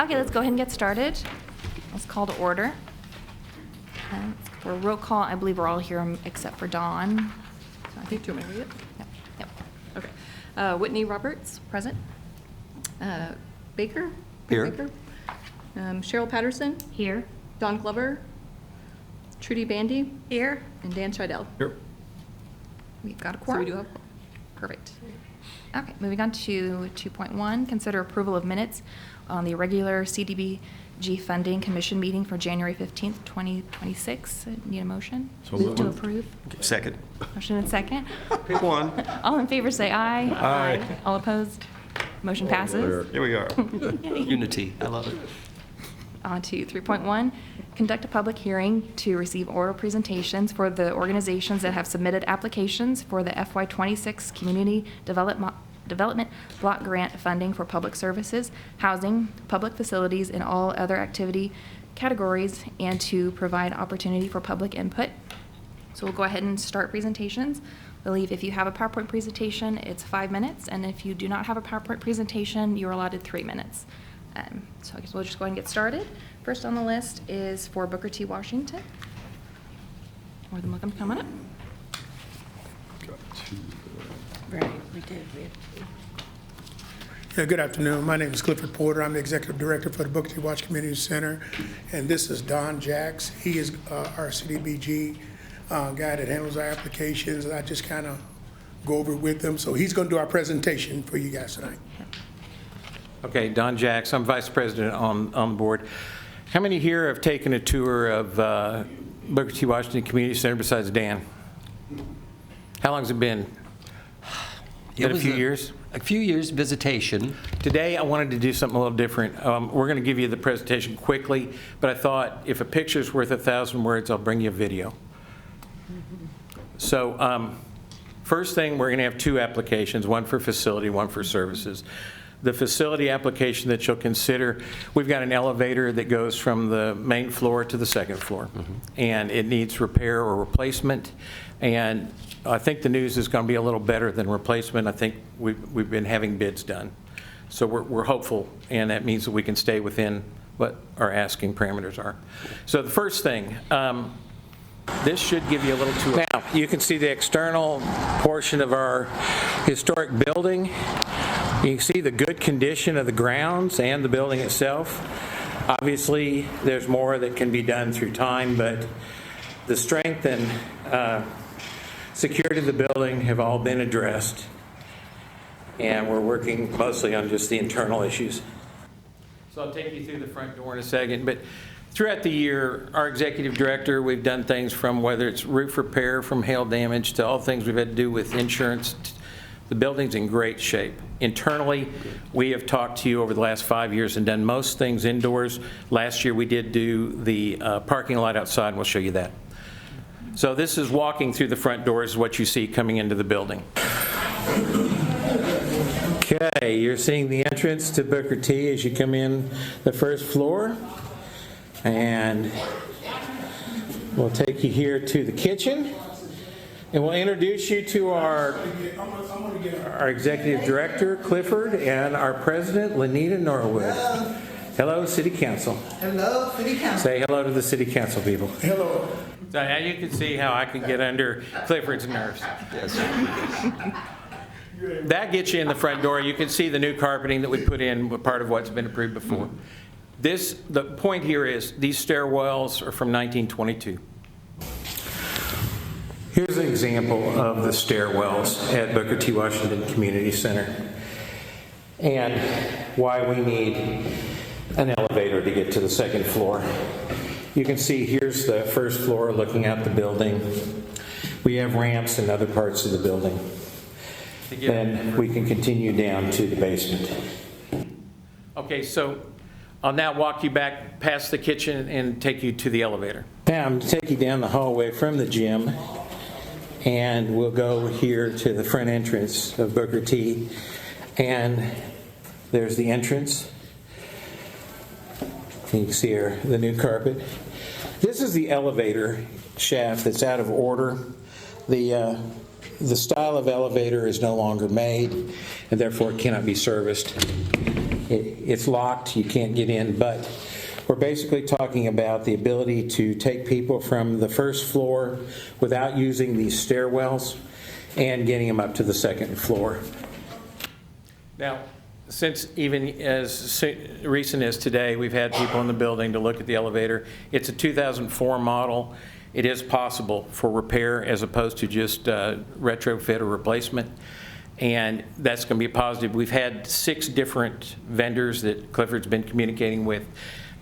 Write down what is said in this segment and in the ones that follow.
Okay, let's go ahead and get started. Let's call to order. For a roll call, I believe we're all here except for Dawn. So I think Do you want me to read it? Yep. Okay. Whitney Roberts, Present. Baker. Here. Baker. Cheryl Patterson, Here. Don Glover, Trudy Bandy, Here. and Dan Scheidel. Here. We've got a So quorum. we do have. Perfect. Okay, moving on to 2.1, consider approval of minutes on the regular CDBG Funding Commission meeting for January 15th, 2026. Need a motion? So Move to moved. approve. Second. Motion and second. Pick one. All in favor say aye. Aye. All opposed? Motion passes. Here we are. Unity. I love it. On to 3.1, conduct a public hearing to receive oral presentations for the organizations that have submitted applications for the FY26 Community Development Block Grant Funding for Public Services, Housing, Public Facilities, and all other activity categories, and to provide opportunity for public input. So we'll go ahead and start presentations. I believe if you have a PowerPoint presentation, it's 5 minutes, and if you do not have a PowerPoint presentation, you're allotted 3 minutes. So I guess we'll just go ahead and get started. First on the list is for Booker T. Washington. More than welcome to come on up. Right, we did. Yeah, good afternoon. My name is Clifford Porter. I'm the Executive Director for the Booker T. Washington Community Center. And this is Don Jacks. He is our CDBG guy that handles our applications. I just kind of go over it with him. So he's going to do our presentation for you guys tonight. Okay, Don Jacks, I'm Vice President on the board. How many here have taken a tour of Booker T. Washington Community Center besides Dan? How long has it been? Been a few years? A few years visitation. Today, I wanted to do something a little different. We're going to give you the presentation quickly, but I thought if a picture's worth 1,000 words, I'll bring you a video. So first thing, we're going to have 2 applications, one for facility, one for services. The facility application that you'll consider, we've got an elevator that goes from the main floor to the 2nd floor, and it needs repair or replacement. And I think the news is going to be a little better than replacement. I think we've been having bids done. So we're hopeful, and that means that we can stay within what our asking parameters are. So the first thing, this should give you a little tour. Now, you can see the external portion of our historic building. You can see the good condition of the grounds and the building itself. Obviously, there's more that can be done through time, but the strength and security of the building have all been addressed, and we're working mostly on just the internal issues. So I'll take you through the front door in a second, but throughout the year, our executive director, we've done things from whether it's roof repair from hail damage to all things we've had to do with insurance. The building's in great shape. Internally, we have talked to you over the last 5 years and done most things indoors. Last year, we did do the parking lot outside, and we'll show you that. So this is walking through the front doors, what you see coming into the building. Okay, you're seeing the entrance to Booker T as you come in the 1st floor. And we'll take you here to the kitchen. And we'll introduce you to our Executive Director, Clifford, and our President, Lenita Norwood. Hello, City Council. Hello, City Council. Say hello to the City Council people. Hello. So now you can see how I can get under Clifford's nerves. Yes. That gets you in the front door. You can see the new carpeting that we put in, part of what's been approved before. The point here is these stairwells are from 1922. Here's an example of the stairwells at Booker T. Washington Community Center and why we need an elevator to get to the 2nd floor. You can see here's the 1st floor looking out the building. We have ramps in other parts of the building. Then we can continue down to the basement. Okay, so I'll now walk you back past the kitchen and take you to the elevator. Now I'm going to take you down the hallway from the gym, and we'll go here to the front entrance of Booker T. And there's the entrance. You can see here the new carpet. This is the elevator shaft that's out of order. The style of elevator is no longer made, and therefore it cannot be serviced. It's locked, you can't get in, but we're basically talking about the ability to take people from the first floor without using these stairwells and getting them up to the second floor. Now, since even as recent as today, we've had people in the building to look at the elevator. It's a 2004 model. It is possible for repair as opposed to just retrofit or replacement. And that's going to be positive. We've had 6 different vendors that Clifford's been communicating with.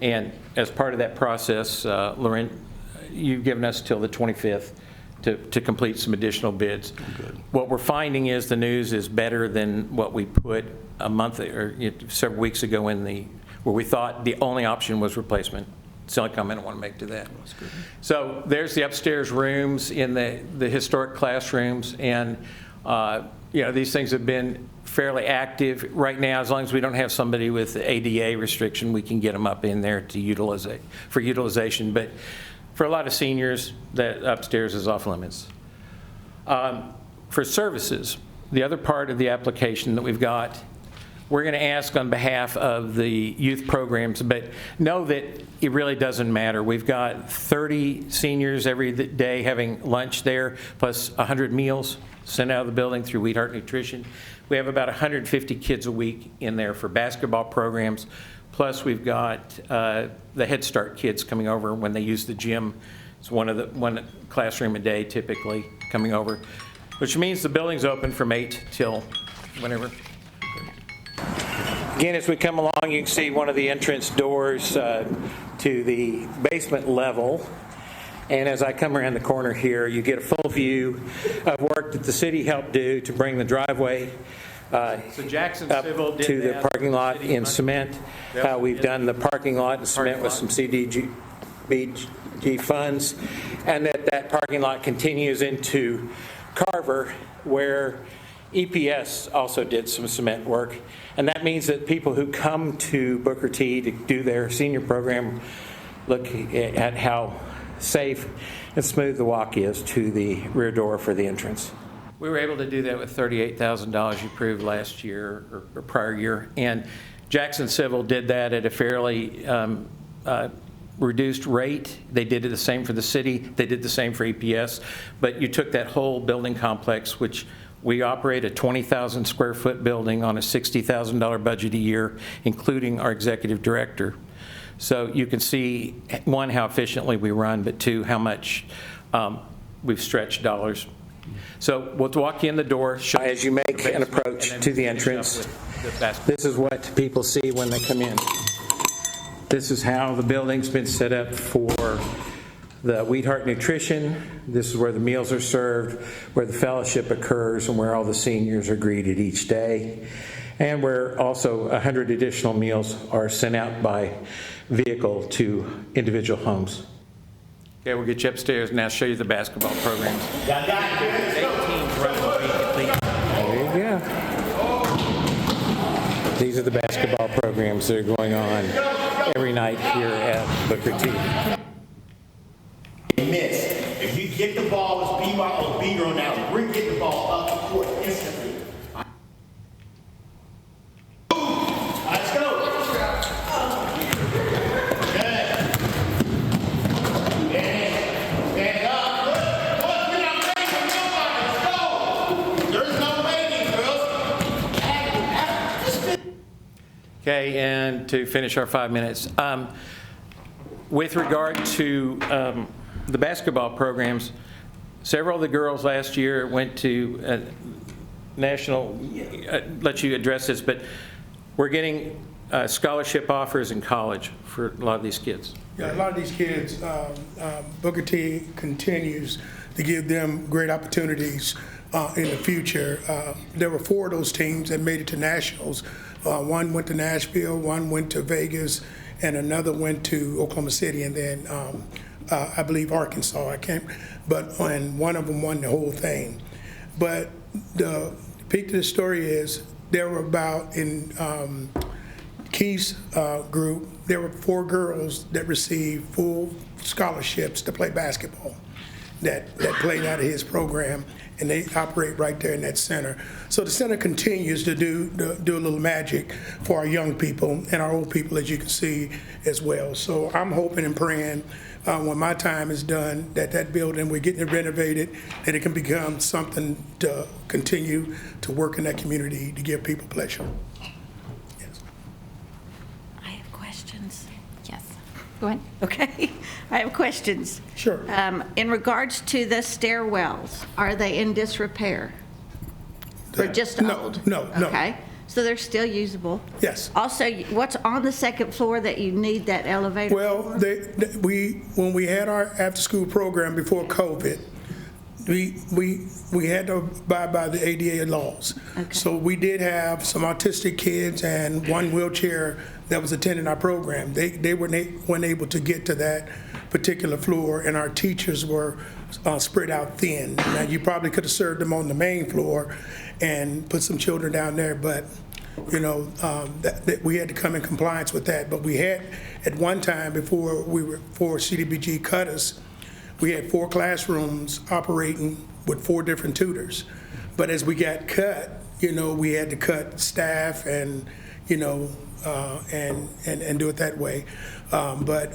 And as part of that process, Lauren, you've given us till the 25th to complete some additional bids. What we're finding is the news is better than what we put a month or several weeks ago where we thought the only option was replacement. It's the only comment I want to make to that. So there's the upstairs rooms in the historic classrooms, and these things have been fairly active right now. As long as we don't have somebody with ADA restriction, we can get them up in there to for utilization. But for a lot of seniors, that upstairs is off limits. For services, the other part of the application that we've got, we're going to ask on behalf of the youth programs, but know that it really doesn't matter. We've got 30 seniors every day having lunch there, plus 100 meals sent out of the building through Wheatheart Nutrition. We have about 150 kids a week in there for basketball programs. Plus, we've got the Head Start kids coming over when they use the gym. It's one classroom a day typically coming over, which means the building's open from 8 till whenever. Again, as we come along, you can see one of the entrance doors to the basement level. And as I come around the corner here, you get a full view of work that the city helped do to bring the driveway so Jackson up Civil did to the parking lot in cement. We've done the parking lot in cement with some CDBG funds. And that parking lot continues into Carver, where EPS also did some cement work. And that means that people who come to Booker T to do their senior program look at how safe and smooth the walk is to the rear door for the entrance. We were able to do that with $38,000 you approved last year or prior year. And Jackson Civil did that at a fairly reduced rate. They did the same for the city. They did the same for EPS. But you took that whole building complex, which we operate a 20,000 square foot building on a $60,000 budget a year, including our executive director. So you can see, one, how efficiently we run, but two, how much we've stretched dollars. So we'll walk you in the door. As you make an approach to the entrance, this is what people see when they come in. This is how the building's been set up for the Wheatheart Nutrition. This is where the meals are served, where the fellowship occurs, and where all the seniors are greeted each day. And where also 100 additional meals are sent out by vehicle to individual homes. Okay, we'll get you upstairs and now show you the basketball programs. 8 teams run the week at least. There you go. These are the basketball programs that are going on every night here at Booker T. Miss. If you get the ball, it's B-Y or B-girl now. Bring get the ball up the court instantly. Let's go. Good. Stand up. Good. We're not making nobody. Let's go. There's no making, girls. Okay, and to finish our 5 minutes, with regard to the basketball programs, several of the girls last year went to national, let you address this, but we're getting scholarship offers in college for a lot of these kids. Yeah, a lot of these kids, Booker T continues to give them great opportunities in the future. There were 4 of those teams that made it to nationals. One went to Nashville, one went to Vegas, and another went to Oklahoma City, and then I believe Arkansas. And one of them won the whole thing. But the peak to the story is there were about in Keith's group, there were 4 girls that received full scholarships to play basketball. that played out of his program, and they operate right there in that center. So the center continues to do a little magic for our young people and our old people, as you can see as well. So I'm hoping and praying when my time is done that building, we're getting it renovated, that it can become something to continue to work in that community to give people pleasure. Yes. I have questions. Yes. Go ahead. Okay, I have questions. Sure. In regards to the stairwells, are they in disrepair? Or just No, old? no. Okay, so they're still usable? Yes. Also, what's on the second floor that you need that elevator Well, for? when we had our after-school program before COVID, we had to abide by the ADA laws. Okay. So we did have some autistic kids and one wheelchair that was attending our program. They weren't able to get to that particular floor, and our teachers were spread out thin. Now, you probably could have served them on the main floor and put some children down there, but that we had to come in compliance with that. But we had, at one time, before CDBG cut us, we had 4 classrooms operating with 4 different tutors. But as we got cut, we had to cut staff and do it that way. But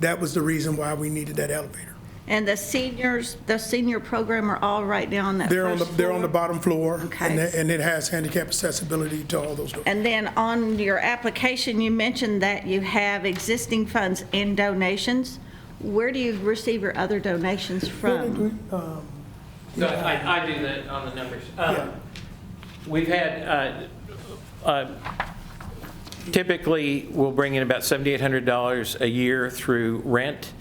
that was the reason why we needed that elevator. And the senior program are all right now on that They're on first the floor? bottom floor, Okay. and it has handicap accessibility to all those doors. And then on your application, you mentioned that you have existing funds and donations. Where do you receive your other donations from? So I do that on the numbers. Yeah. We've had, typically, we'll bring in about $7,800 a year through rent,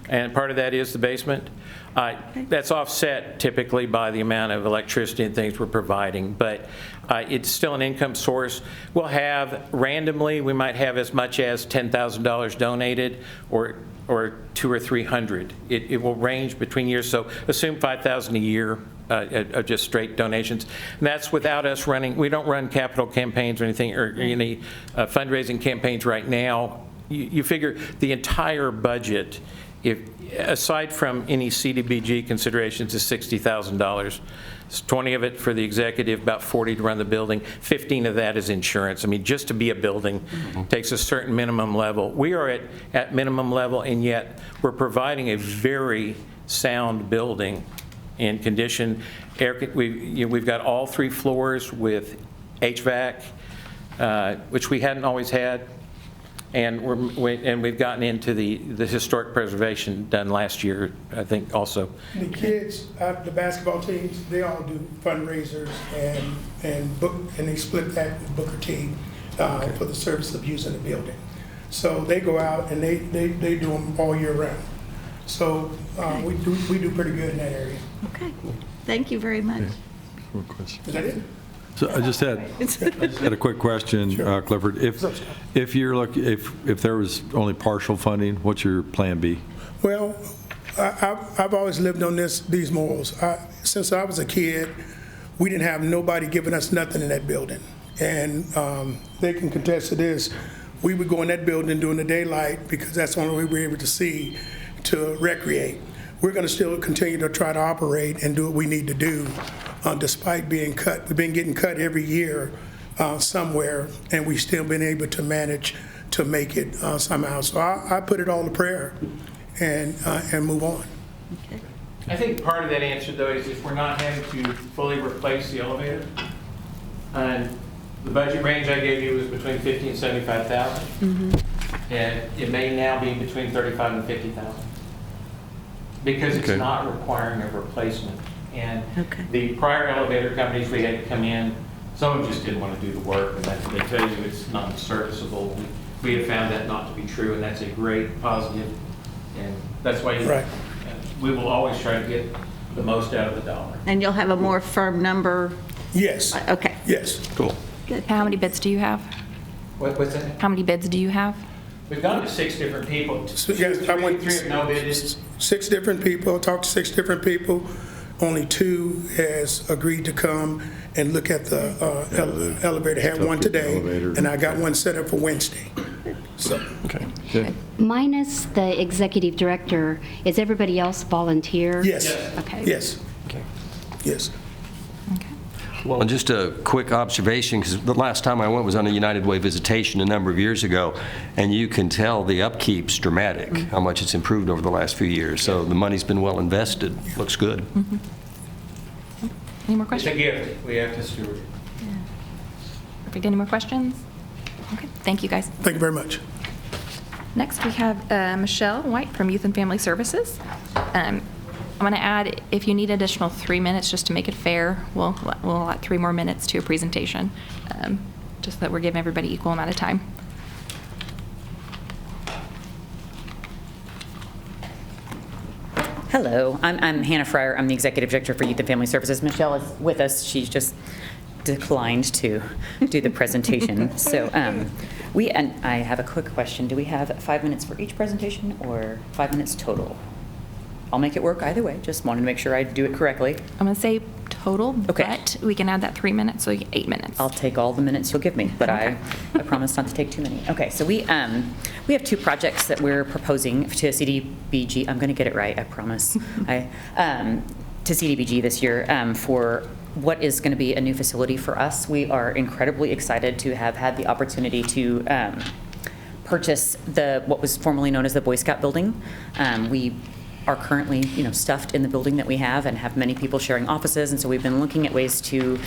and part of that is the basement. That's offset typically by the amount of electricity and things we're providing, but it's still an income source. We'll have, randomly, we might have as much as $10,000 donated, or 200 or 300. It will range between years, so assume $5,000 a year of just straight donations. And that's without us running, we don't run capital campaigns or anything, or any fundraising campaigns right now. You figure the entire budget, if aside from any CDBG considerations, is $60,000. It's 20 of it for the executive, about 40 to run the building. 15 of that is insurance. I mean, just to be a building takes a certain minimum level. We are at minimum level, and yet we're providing a very sound building in condition. We've got all 3 floors with HVAC, which we hadn't always had. And we've gotten into the historic preservation done last year, I think, also. The kids, the basketball teams, they all do fundraisers and they split that with Booker T for the service of using the building. So they go out and they do them all year round. So we do pretty good in that area. Okay, thank you very much. One question. Is that it? So I just had a quick question, Clifford. If there was only partial funding, what's your plan B? Well, I've always lived on these morals. Since I was a kid, we didn't have nobody giving us nothing in that building. And they can contest to this. We would go in that building during the daylight because that's the only way we were able to see, to recreate. We're going to still continue to try to operate and do what we need to do despite being cut. We've been getting cut every year somewhere, and we've still been able to manage to make it somehow. So I put it all to prayer and move on. Okay. I think part of that answer, though, is if we're not having to fully replace the elevator, and the budget range I gave you was between $50,000 and $75,000, and it may now be between $35,000 and $50,000, because it's Okay. not requiring a replacement. And Okay. the prior elevator companies we had to come in, some of them just didn't want to do the work, and they tell you it's not serviceable. We have found that not to be true, and that's a great positive, and that's why Right. we will always try to get the most out of the dollar. And you'll have a more firm number? Yes. Okay, Yes. Cool. good. How many bids do you have? What's that? How many bids do you have? We've gone to 6 different people. So, yes, I went 3 have no bids. 6 different people, talked to 6 different people. Only 2 has agreed to come and look at the elevator. Had one today, Elevator. and I got one set up for Wednesday. So, Okay. Minus the executive director, is everybody else volunteer? yes. Okay. Yes. Yes. Well, and just a quick observation, because the last time I went was on a United Way visitation a number of years ago, and you can tell the upkeep's dramatic, how much it's improved over the last few years. So the money's been well invested. Looks good. Any more It's a questions? gift. We have to steward it. Perfect. Any more questions? Okay, thank you, guys. Thank you very much. Next, we have Michelle White from Youth and Family Services. I'm going to add, if you need additional 3 minutes just to make it fair, we'll allot 3 more minutes to a presentation, just that we're giving everybody equal amount of time. Hello, I'm Hannah Fryer. I'm the Executive Director for Youth and Family Services. Michelle is with us. She's just declined to do the presentation. So I have a quick question. Do we have 5 minutes for each presentation or 5 minutes total? I'll make it work either way. Just wanted to make sure I do it correctly. I'm going to say total, Okay. but we can add that 3 minutes, so you get 8 minutes. I'll take all the minutes you'll give me, but I promise not to take too many. Okay, so we have 2 projects that we're proposing to CDBG. I'm going to get it right, I promise. To CDBG this year for what is going to be a new facility for us. We are incredibly excited to have had the opportunity to purchase what was formerly known as the Boy Scout building. We are currently, stuffed in the building that we have and have many people sharing offices. And so we've been looking at ways to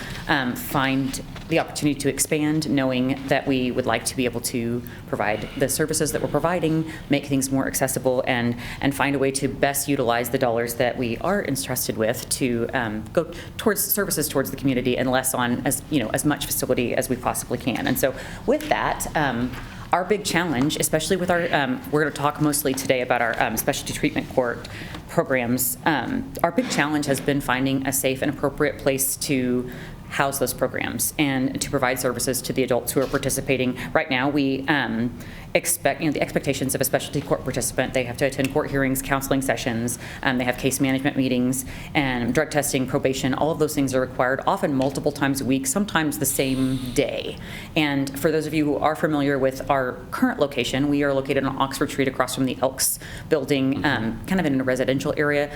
find the opportunity to expand, knowing that we would like to be able to provide the services that we're providing, make things more accessible, and find a way to best utilize the dollars that we are entrusted with to go towards services towards the community and less on as much facility as we possibly can. And so with that, our big challenge, especially with our, we're going to talk mostly today about our specialty treatment court programs. Our big challenge has been finding a safe and appropriate place to house those programs and to provide services to the adults who are participating. Right now, we expect, the expectations of a specialty court participant, they have to attend court hearings, counseling sessions, they have case management meetings, and drug testing, probation, all of those things are required, often multiple times a week, sometimes the same day. And for those of you who are familiar with our current location, we are located on Oxford Street across from the Elks building, kind of in a residential area,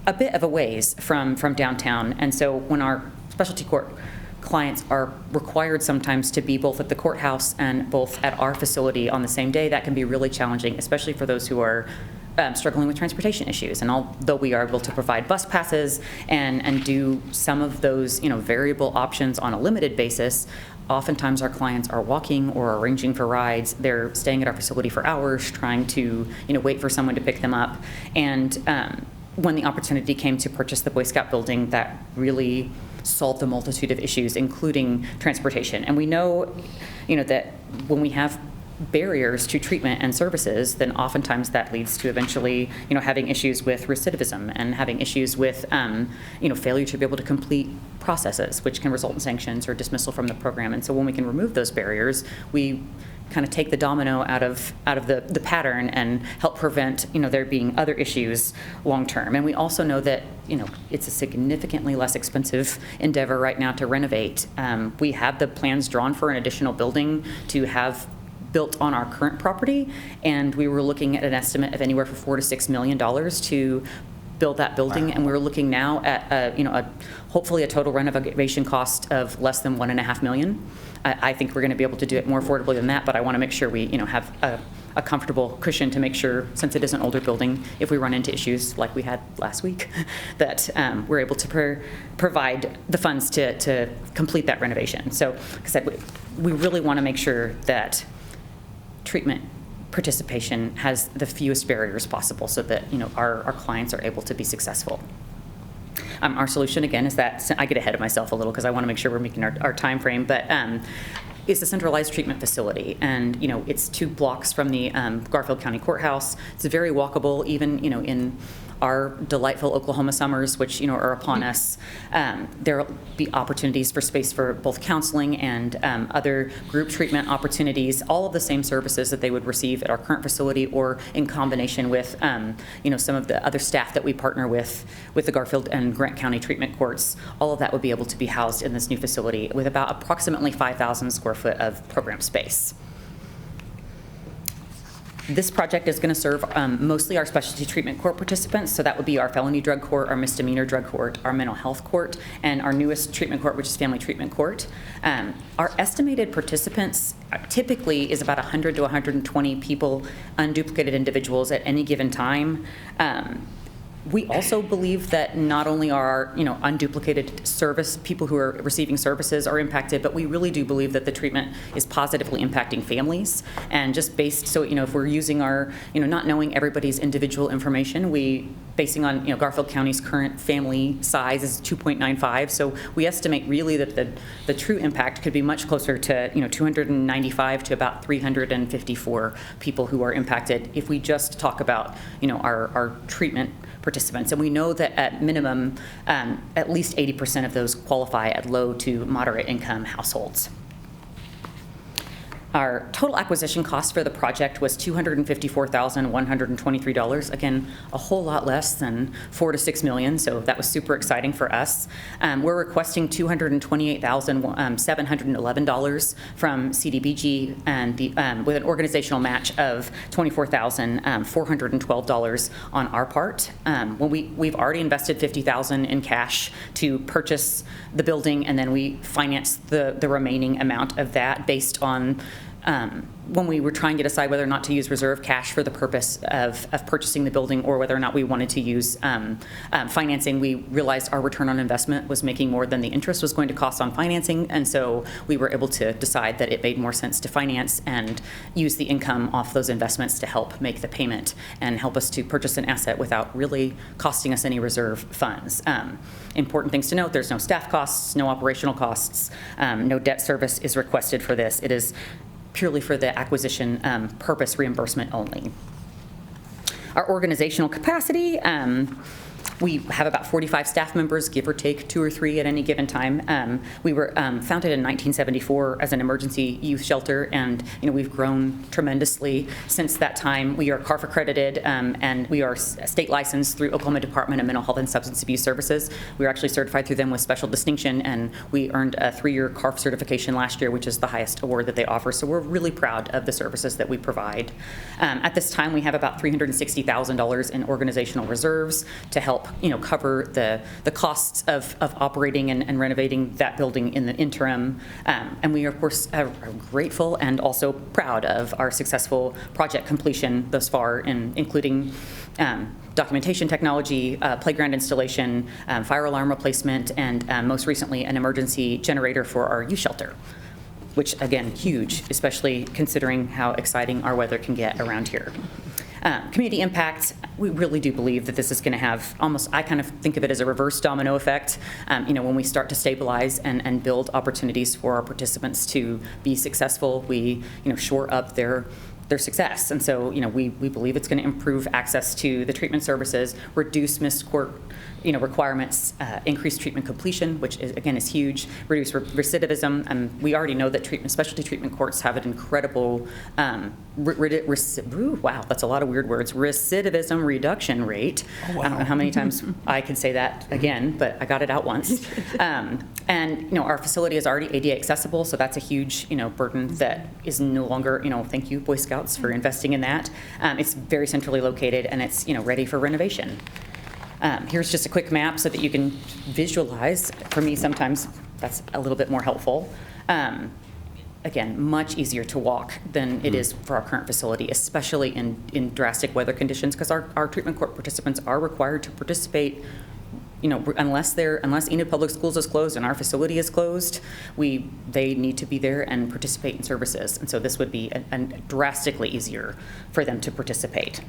a bit of a ways from downtown. And so when our specialty court clients are required sometimes to be both at the courthouse and both at our facility on the same day, that can be really challenging, especially for those who are struggling with transportation issues. And although we are able to provide bus passes and do some of those variable options on a limited basis, oftentimes our clients are walking or arranging for rides. They're staying at our facility for hours, trying to wait for someone to pick them up. And when the opportunity came to purchase the Boy Scout building, that really solved a multitude of issues, including transportation. And we know, that when we have barriers to treatment and services, then oftentimes that leads to eventually, having issues with recidivism and having issues with, failure to be able to complete processes, which can result in sanctions or dismissal from the program. And so when we can remove those barriers, we kind of take the domino out of the pattern and help prevent there being other issues long term. And we also know that it's a significantly less expensive endeavor right now to renovate. We have the plans drawn for an additional building to have built on our current property, and we were looking at an estimate of anywhere from $4 to $6 million to build that building. And we're looking now at hopefully a total renovation cost of less than $1.5 million. I think we're going to be able to do it more affordably than that, but I want to make sure we have a comfortable cushion to make sure, since it is an older building, if we run into issues like we had last week, that we're able to provide the funds to complete that renovation. So, like I said, we really want to make sure that treatment participation has the fewest barriers possible so that our clients are able to be successful. Our solution, again, is that, I get ahead of myself a little because I want to make sure we're making our time frame, but it's a centralized treatment facility, and it's 2 blocks from the Garfield County Courthouse. It's very walkable, even in our delightful Oklahoma summers, which are upon us. There will be opportunities for space for both counseling and other group treatment opportunities, all of the same services that they would receive at our current facility, or in combination with some of the other staff that we partner with the Garfield and Grant County treatment courts. All of that would be able to be housed in this new facility with about approximately 5,000 square foot of program space. This project is going to serve mostly our specialty treatment court participants, so that would be our felony drug court, our misdemeanor drug court, our mental health court, and our newest treatment court, which is family treatment court. Our estimated participants typically is about 100 to 120 people, unduplicated individuals at any given time. We also believe that not only are, unduplicated service, people who are receiving services are impacted, but we really do believe that the treatment is positively impacting families. And just based, so, if we're using our, not knowing everybody's individual information, basing on, Garfield County's current family size is 2.95. So we estimate really that the true impact could be much closer to, 295 to about 354 people who are impacted if we just talk about, our treatment participants. And we know that at minimum, at least 80% of those qualify at low to moderate income households. Our total acquisition cost for the project was $254,123. Again, a whole lot less than $4 to $6 million, so that was super exciting for us. We're requesting $228,711 from CDBG and with an organizational match of $24,412 on our part. We've already invested $50,000 in cash to purchase the building, and then we financed the remaining amount of that based on when we were trying to decide whether or not to use reserve cash for the purpose of purchasing the building or whether or not we wanted to use financing, we realized our return on investment was making more than the interest was going to cost on financing, and so we were able to decide that it made more sense to finance and use the income off those investments to help make the payment and help us to purchase an asset without really costing us any reserve funds. Important things to note: there's no staff costs, no operational costs, no debt service is requested for this. It is purely for the acquisition purpose reimbursement only. Our organizational capacity, we have about 45 staff members, give or take 2 or 3 at any given time. We were founded in 1974 as an emergency youth shelter, and we've grown tremendously since that time. We are CARF accredited, and we are state licensed through Oklahoma Department of Mental Health and Substance Abuse Services. We were actually certified through them with special distinction, and we earned a 3-year CARF certification last year, which is the highest award that they offer. So we're really proud of the services that we provide. At this time, we have about $360,000 in organizational reserves to help cover the costs of operating and renovating that building in the interim. And we, of course, are grateful and also proud of our successful project completion thus far, including documentation technology, playground installation, fire alarm replacement, and most recently an emergency generator for our youth shelter, which, again, huge, especially considering how exciting our weather can get around here. Community impact, we really do believe that this is going to have almost, I kind of think of it as a reverse domino effect. When we start to stabilize and build opportunities for our participants to be successful, we shore up their success. And so we believe it's going to improve access to the treatment services, reduce missed court requirements, increase treatment completion, which is huge, reduce recidivism. And we already know that specialty treatment courts have an incredible, wow, that's a lot of weird words, recidivism reduction rate. Oh, wow. I don't know how many times I can say that again, but I got it out once. And our facility is already ADA accessible, so that's a huge burden that is no longer, thank you, Boy Scouts, for investing in that. It's very centrally located, and it's ready for renovation. Here's just a quick map so that you can visualize. For me, sometimes that's a little bit more helpful. Again, much easier to walk than it is for our current facility, especially in drastic weather conditions, because our treatment court participants are required to participate. Unless Enid Public Schools is closed and our facility is closed, they need to be there and participate in services. And so this would be drastically easier for them to participate.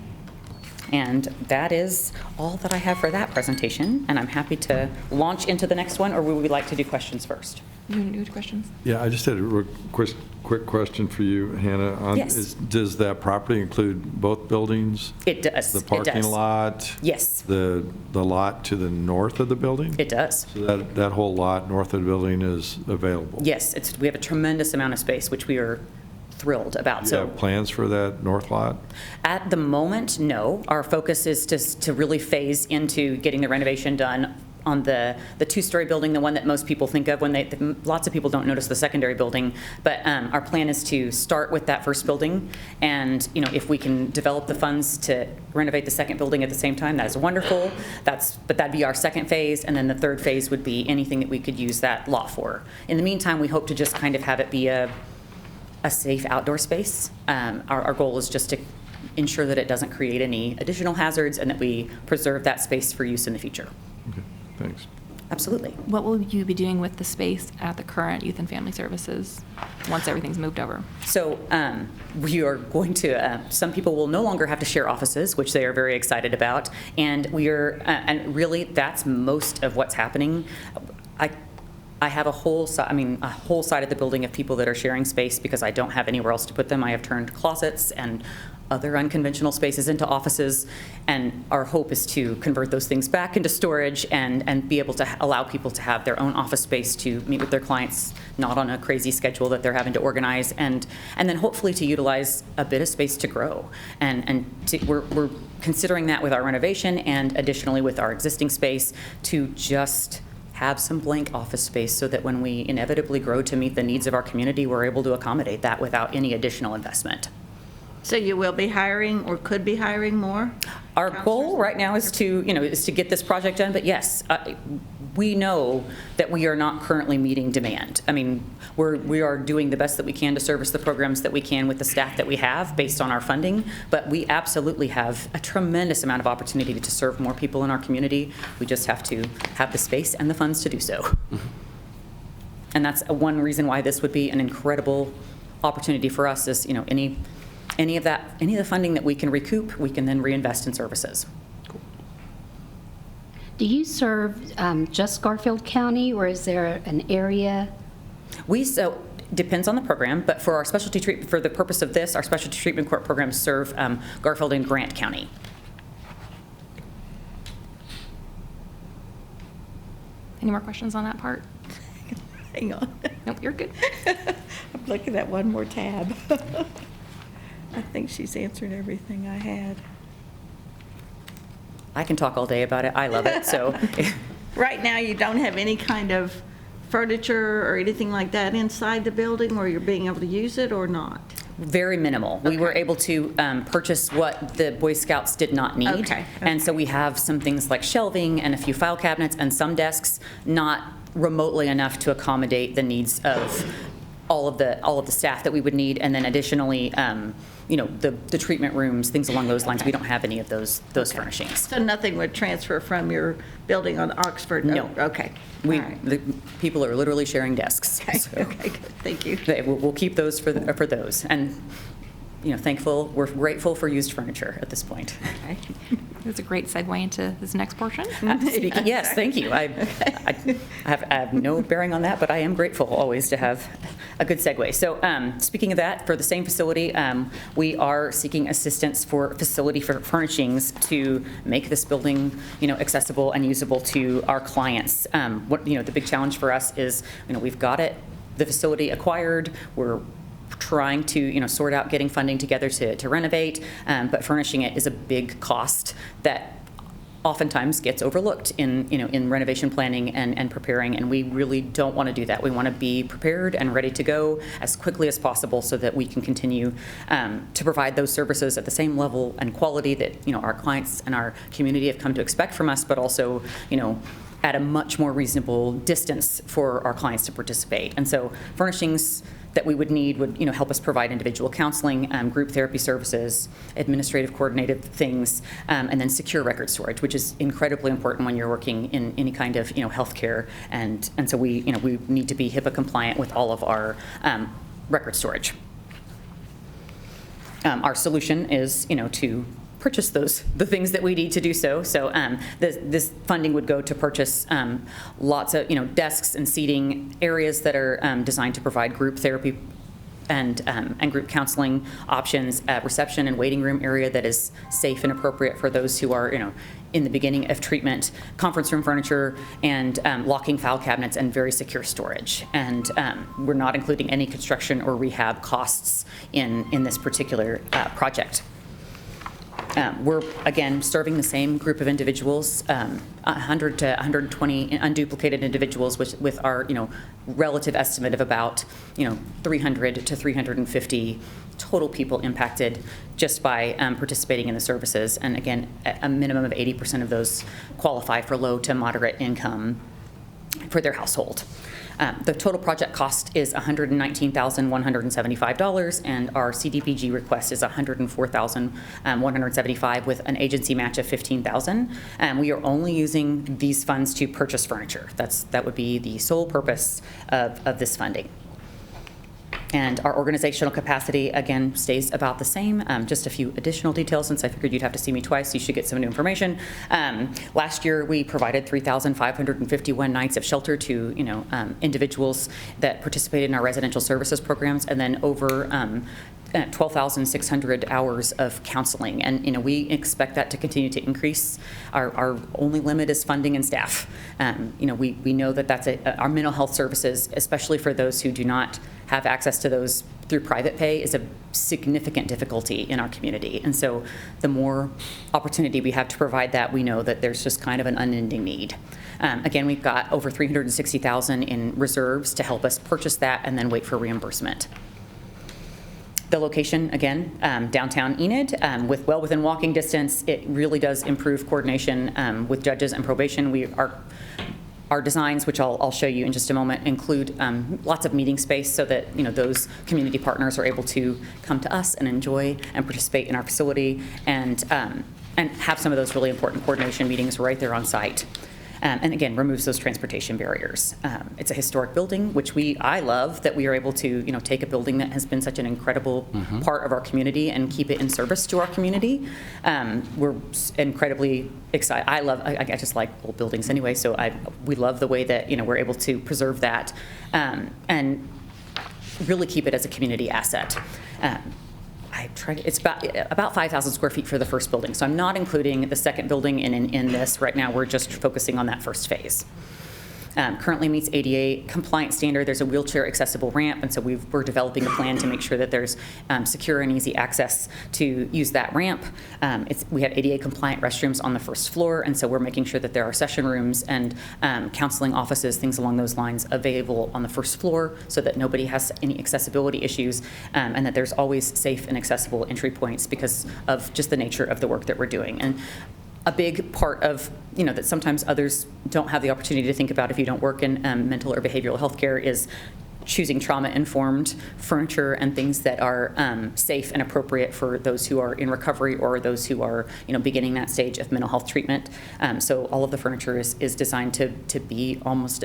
And that is all that I have for that presentation, and I'm happy to launch into the next one, or would we like to do questions first? You want to do questions? Yeah, I just had a quick question for you, Hannah. Yes. Does that property include both buildings? It does. The parking lot? Yes. The lot to the north of the building? It does. So that whole lot north of the building is available? Yes, we have a tremendous amount of space, which we are thrilled about. Do you have plans for that north lot? At the moment, no. Our focus is to really phase into getting the renovation done on the two-story building, the one that most people think of when lots of people don't notice the secondary building. But our plan is to start with that first building, and if we can develop the funds to renovate the second building at the same time, that is wonderful. But that'd be our second phase, and then the third phase would be anything that we could use that lot for. In the meantime, we hope to just kind of have it be a safe outdoor space. Our goal is just to ensure that it doesn't create any additional hazards and that we preserve that space for use in the future. Okay, thanks. Absolutely. What will you be doing with the space at the current Youth and Family Services once everything's moved over? So we are going to, some people will no longer have to share offices, which they are very excited about. And and really that's most of what's happening. I have a whole side of the building of people that are sharing space because I don't have anywhere else to put them. I have turned closets and other unconventional spaces into offices, and our hope is to convert those things back into storage and be able to allow people to have their own office space to meet with their clients, not on a crazy schedule that they're having to organize, and then hopefully to utilize a bit of space to grow. We're considering that with our renovation and additionally with our existing space to just have some blank office space so that when we inevitably grow to meet the needs of our community, we're able to accommodate that without any additional investment. So you will be hiring or could be hiring more? Our goal right now is to get this project done, but yes, we know that we are not currently meeting demand. I mean, we are doing the best that we can to service the programs that we can with the staff that we have based on our funding, but we absolutely have a tremendous amount of opportunity to serve more people in our community. We just have to have the space and the funds to do so. And that's one reason why this would be an incredible opportunity for us is, any of the funding that we can recoup, we can then reinvest in services. Do you serve just Garfield County, or is there an area? Depends on the program, but for our specialty treatment, for the purpose of this, our specialty treatment court programs serve Garfield and Grant County. Any more questions on that part? Hang on. Nope, you're good. I'm looking at one more tab. I think she's answered everything I had. I can talk all day about it. I love it. So, right now, you don't have any kind of furniture or anything like that inside the building where you're being able to use it or not? Very minimal. We were able to purchase what the Boy Scouts did not need. Okay. And so we have some things like shelving and a few file cabinets and some desks, not remotely enough to accommodate the needs of all of the staff that we would need, and then additionally, the treatment rooms, things along those lines. We don't have any of those furnishings. So nothing would transfer from your building on Oxford? No. Okay. All right. The people are literally sharing desks. Okay, So okay, good, thank you. we'll keep those for those, and we're grateful for used furniture at this point. Okay. That's a great segue into this next portion. Yes, thank you. I have no bearing on that, but I am grateful always to have a good segue. So speaking of that, for the same facility, we are seeking assistance for facility furnishings to make this building, accessible and usable to our clients. The big challenge for us is, we've got the facility acquired. We're trying to sort out getting funding together to renovate, but furnishing it is a big cost that oftentimes gets overlooked in renovation planning and preparing, and we really don't want to do that. We want to be prepared and ready to go as quickly as possible so that we can continue to provide those services at the same level and quality that our clients and our community have come to expect from us, but also at a much more reasonable distance for our clients to participate. And so furnishings that we would need would help us provide individual counseling, group therapy services, administrative coordinated things, and then secure record storage, which is incredibly important when you're working in any kind of healthcare. And so we need to be HIPAA compliant with all of our record storage. Our solution is to purchase the things that we need to do so. So this funding would go to purchase lots of desks and seating areas that are designed to provide group therapy and group counseling options, reception and waiting room area that is safe and appropriate for those who are in the beginning of treatment, conference room furniture, and locking file cabinets and very secure storage. And we're not including any construction or rehab costs in this particular project. We're, again, serving the same group of individuals, 100 to 120 unduplicated individuals with our, relative estimate of about, 300 to 350 total people impacted just by participating in the services. And again, a minimum of 80% of those qualify for low to moderate income for their household. The total project cost is $119,175, and our CDBG request is $104,175 with an agency match of $15,000. We are only using these funds to purchase furniture. That would be the sole purpose of this funding. And our organizational capacity, again, stays about the same. Just a few additional details, since I figured you'd have to see me twice, you should get some new information. Last year, we provided 3,551 nights of shelter to individuals that participated in our residential services programs, and then over 12,600 hours of counseling. And we expect that to continue to increase. Our only limit is funding and staff. We know that that's our mental health services, especially for those who do not have access to those through private pay, is a significant difficulty in our community. And so the more opportunity we have to provide that, we know that there's just kind of an unending need. Again, we've got over $360,000 in reserves to help us purchase that and then wait for reimbursement. The location, again, downtown Enid, within walking distance. It really does improve coordination with judges and probation. Our designs, which I'll show you in just a moment, include lots of meeting space so that those community partners are able to come to us and enjoy and participate in our facility, and have some of those really important coordination meetings right there on site. And again, removes those transportation barriers. It's a historic building, which I love that we are able to, take a building that has been such an incredible part of our community and keep it in service to our community. We're incredibly excited. I just like old buildings anyway, so we love the way that, we're able to preserve that and really keep it as a community asset. It's about 5,000 square feet for the first building, so I'm not including the second building in this. Right now, we're just focusing on that first phase. Currently meets ADA compliance standard. There's a wheelchair accessible ramp, and so we're developing a plan to make sure that there's secure and easy access to use that ramp. We have ADA compliant restrooms on the first floor, and so we're making sure that there are session rooms and counseling offices, things along those lines, available on the first floor so that nobody has any accessibility issues, and that there's always safe and accessible entry points because of just the nature of the work that we're doing. And a big part of, that sometimes others don't have the opportunity to think about if you don't work in mental or behavioral health care is choosing trauma-informed furniture and things that are safe and appropriate for those who are in recovery or those who are, beginning that stage of mental health treatment. So all of the furniture is designed to be almost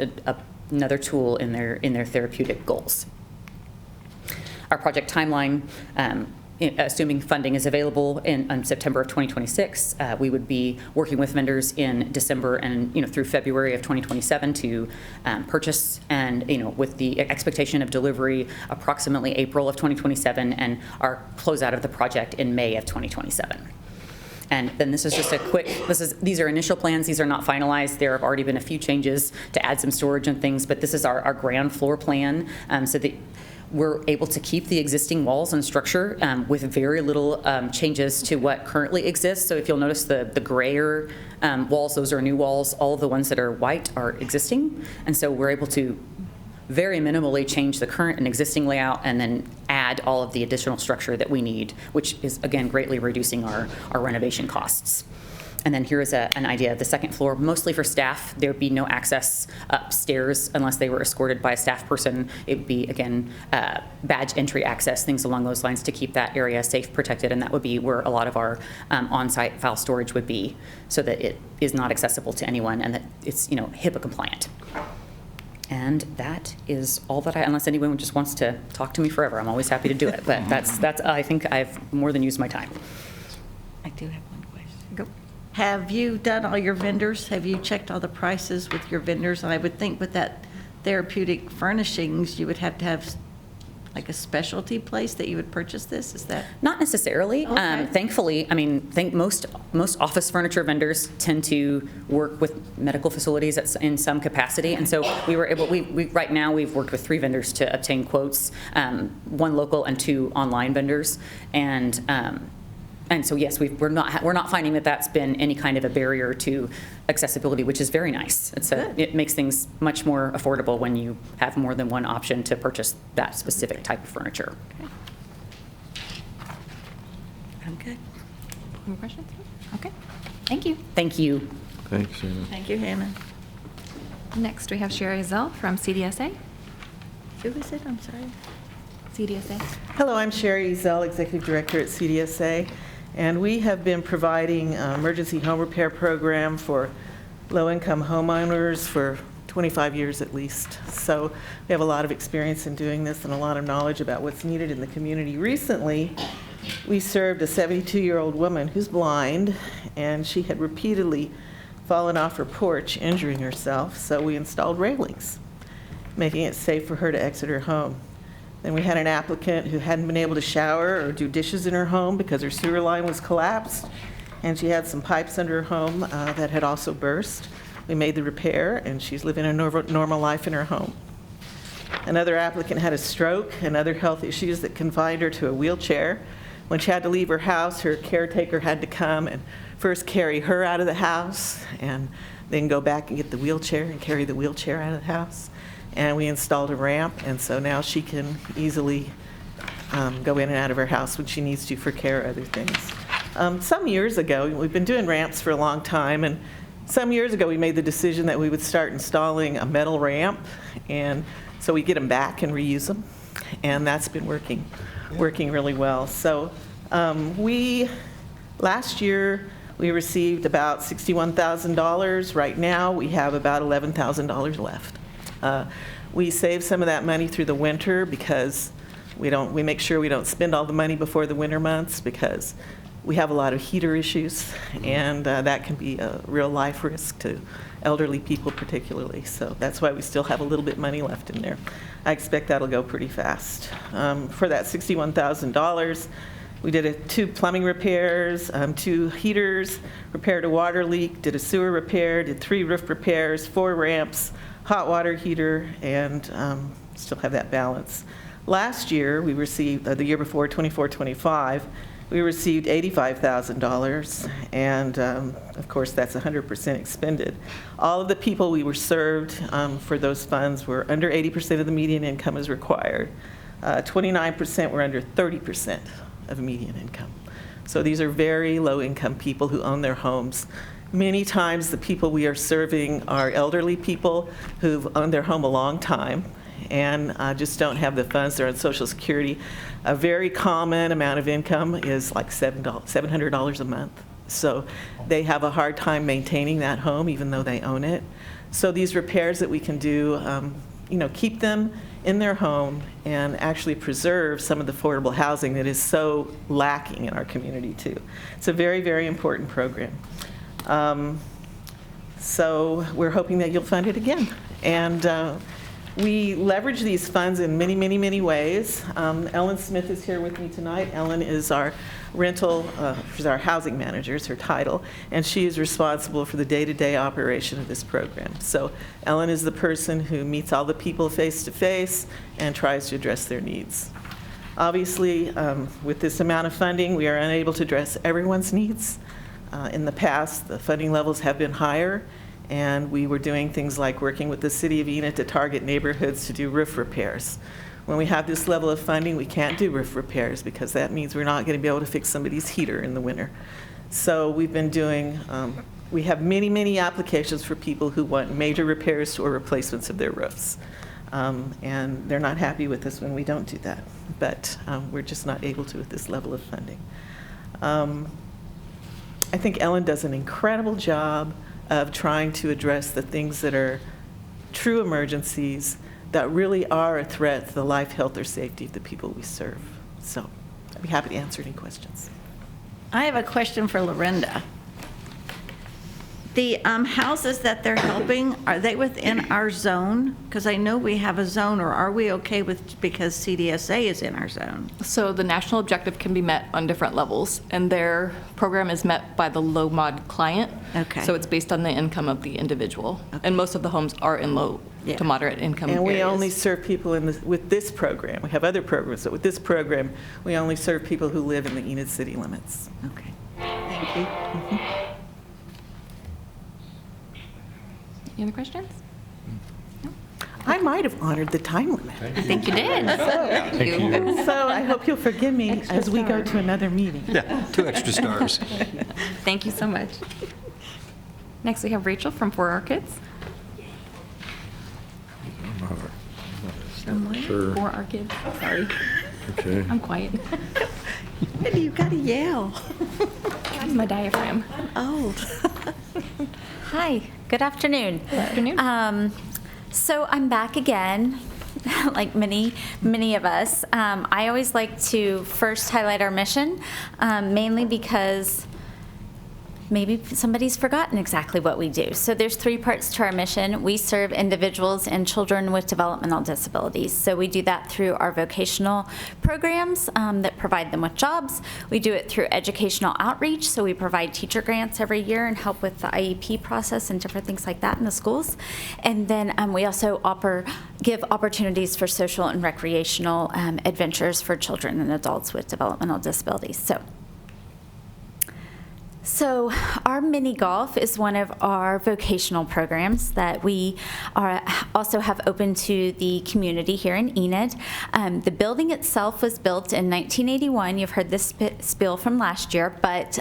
another tool in their therapeutic goals. Our project timeline, assuming funding is available in September of 2026, we would be working with vendors in December and through February of 2027 to purchase, and with the expectation of delivery approximately April of 2027, and our closeout of the project in May of 2027. And then this is just these are initial plans. These are not finalized. There have already been a few changes to add some storage and things, but this is our grand floor plan, so that we're able to keep the existing walls and structure with very little changes to what currently exists. So if you'll notice the grayer walls, those are new walls. All of the ones that are white are existing. And so we're able to very minimally change the current and existing layout and then add all of the additional structure that we need, which is, again, greatly reducing our renovation costs. And then here is an idea of the second floor, mostly for staff. There would be no access upstairs unless they were escorted by a staff person. It would be, again, badge entry access, things along those lines to keep that area safe, protected, and that would be where a lot of our on-site file storage would be, so that it is not accessible to anyone and that it's, HIPAA compliant. And that is all that unless anyone just wants to talk to me forever, I'm always happy to do it. But that's I think I've more than used my time. I do have one question. Go. Have you done all your vendors? Have you checked all the prices with your vendors? And I would think with that therapeutic furnishings, you would have to have like a specialty place that you would purchase this? Is that? Not necessarily. Okay. Thankfully, most office furniture vendors tend to work with medical facilities in some capacity, and so we were able. Right now we've worked with 3 vendors to obtain quotes, 1 local and 2 online vendors, and And so, yes, we're not finding that that's been any kind of a barrier to accessibility, which is very nice. It makes things much more affordable when you have more than one option to purchase that specific type of furniture. I'm good. Any questions? Okay, thank you. Thank you. Thanks, Hannah. Thank you, Hannah. Next, we have Sherry Zell from CDSA. Who is it? I'm sorry. CDSA. Hello, I'm Sherry Zell, Executive Director at CDSA, and we have been providing emergency home repair program for low-income homeowners for 25 years at least. So we have a lot of experience in doing this and a lot of knowledge about what's needed in the community. Recently, we served a 72-year-old woman who's blind, and she had repeatedly fallen off her porch, injuring herself, so we installed railings, making it safe for her to exit her home. Then we had an applicant who hadn't been able to shower or do dishes in her home because her sewer line was collapsed, and she had some pipes under her home that had also burst. We made the repair, and she's living a normal life in her home. Another applicant had a stroke and other health issues that confined her to a wheelchair. When she had to leave her house, her caretaker had to come and first carry her out of the house and then go back and get the wheelchair and carry the wheelchair out of the house. And we installed a ramp, and so now she can easily go in and out of her house when she needs to for care or other things. Some years ago, we've been doing ramps for a long time, and some years ago we made the decision that we would start installing a metal ramp, and so we get them back and reuse them, and that's been working really well. So last year we received about $61,000. Right now we have about $11,000 left. We save some of that money through the winter because we make sure we don't spend all the money before the winter months because we have a lot of heater issues, and that can be a real life risk to elderly people particularly. So that's why we still have a little bit money left in there. I expect that'll go pretty fast. For that $61,000, we did 2 plumbing repairs, 2 heaters, repaired a water leak, did a sewer repair, did 3 roof repairs, 4 ramps, hot water heater, and still have that balance. Last year, we received, the year before, 24-25, we received $85,000, and of course, that's 100% expended. All of the people we were served for those funds were under 80% of the median income as required. 29% were under 30% of median income. So these are very low-income people who own their homes. Many times the people we are serving are elderly people who've owned their home a long time and just don't have the funds. They're on Social Security. A very common amount of income is like $700 a month. So they have a hard time maintaining that home even though they own it. So these repairs that we can do, keep them in their home and actually preserve some of the affordable housing that is so lacking in our community too. It's a very, very important program. So we're hoping that you'll fund it again. And we leverage these funds in many, many, many ways. Ellen Smith is here with me tonight. Ellen is our she's our housing manager, is her title, and she is responsible for the day-to-day operation of this program. So Ellen is the person who meets all the people face-to-face and tries to address their needs. Obviously, with this amount of funding, we are unable to address everyone's needs. In the past, the funding levels have been higher, and we were doing things like working with the City of Enid to target neighborhoods to do roof repairs. When we have this level of funding, we can't do roof repairs because that means we're not going to be able to fix somebody's heater in the winter. So we've been doing, we have many, many applications for people who want major repairs or replacements of their roofs. And they're not happy with us when we don't do that. But we're just not able to with this level of funding. I think Ellen does an incredible job of trying to address the things that are true emergencies that really are a threat to the life, health, or safety of the people we serve. So I'd be happy to answer any questions. I have a question for Lorinda. The houses that they're helping, are they within our zone? Because I know we have a zone, or are we okay with, because CDSA is in our zone? So the national objective can be met on different levels, and their program is met by the low mod client. Okay. So it's based on the income of the individual. And most of the homes are in low Yeah. to moderate income And we areas. only serve people with this program. We have other programs, but with this program, we only serve people who live in the Enid city limits. Okay, thank you. Any other questions? I might have honored the time limit. I think you did. Thank you. So I hope you'll forgive me as we go to another meeting. Yeah, 2 extra stars. Thank you so much. Next, we have Rachel from For Our Kids. Sure. For Our Kids, sorry. Okay. I'm quiet. Wendy, you gotta yell. Use my diaphragm. Oh. Hi, good afternoon. Good afternoon. So I'm back again, like many of us. I always like to first highlight our mission, mainly because maybe somebody's forgotten exactly what we do. So there's 3 parts to our mission. We serve individuals and children with developmental disabilities. So we do that through our vocational programs that provide them with jobs. We do it through educational outreach. So we provide teacher grants every year and help with the IEP process and different things like that in the schools. And then we also give opportunities for social and recreational adventures for children and adults with developmental disabilities. So our mini golf is one of our vocational programs that we also have open to the community here in Enid. The building itself was built in 1981. You've heard this spiel from last year, but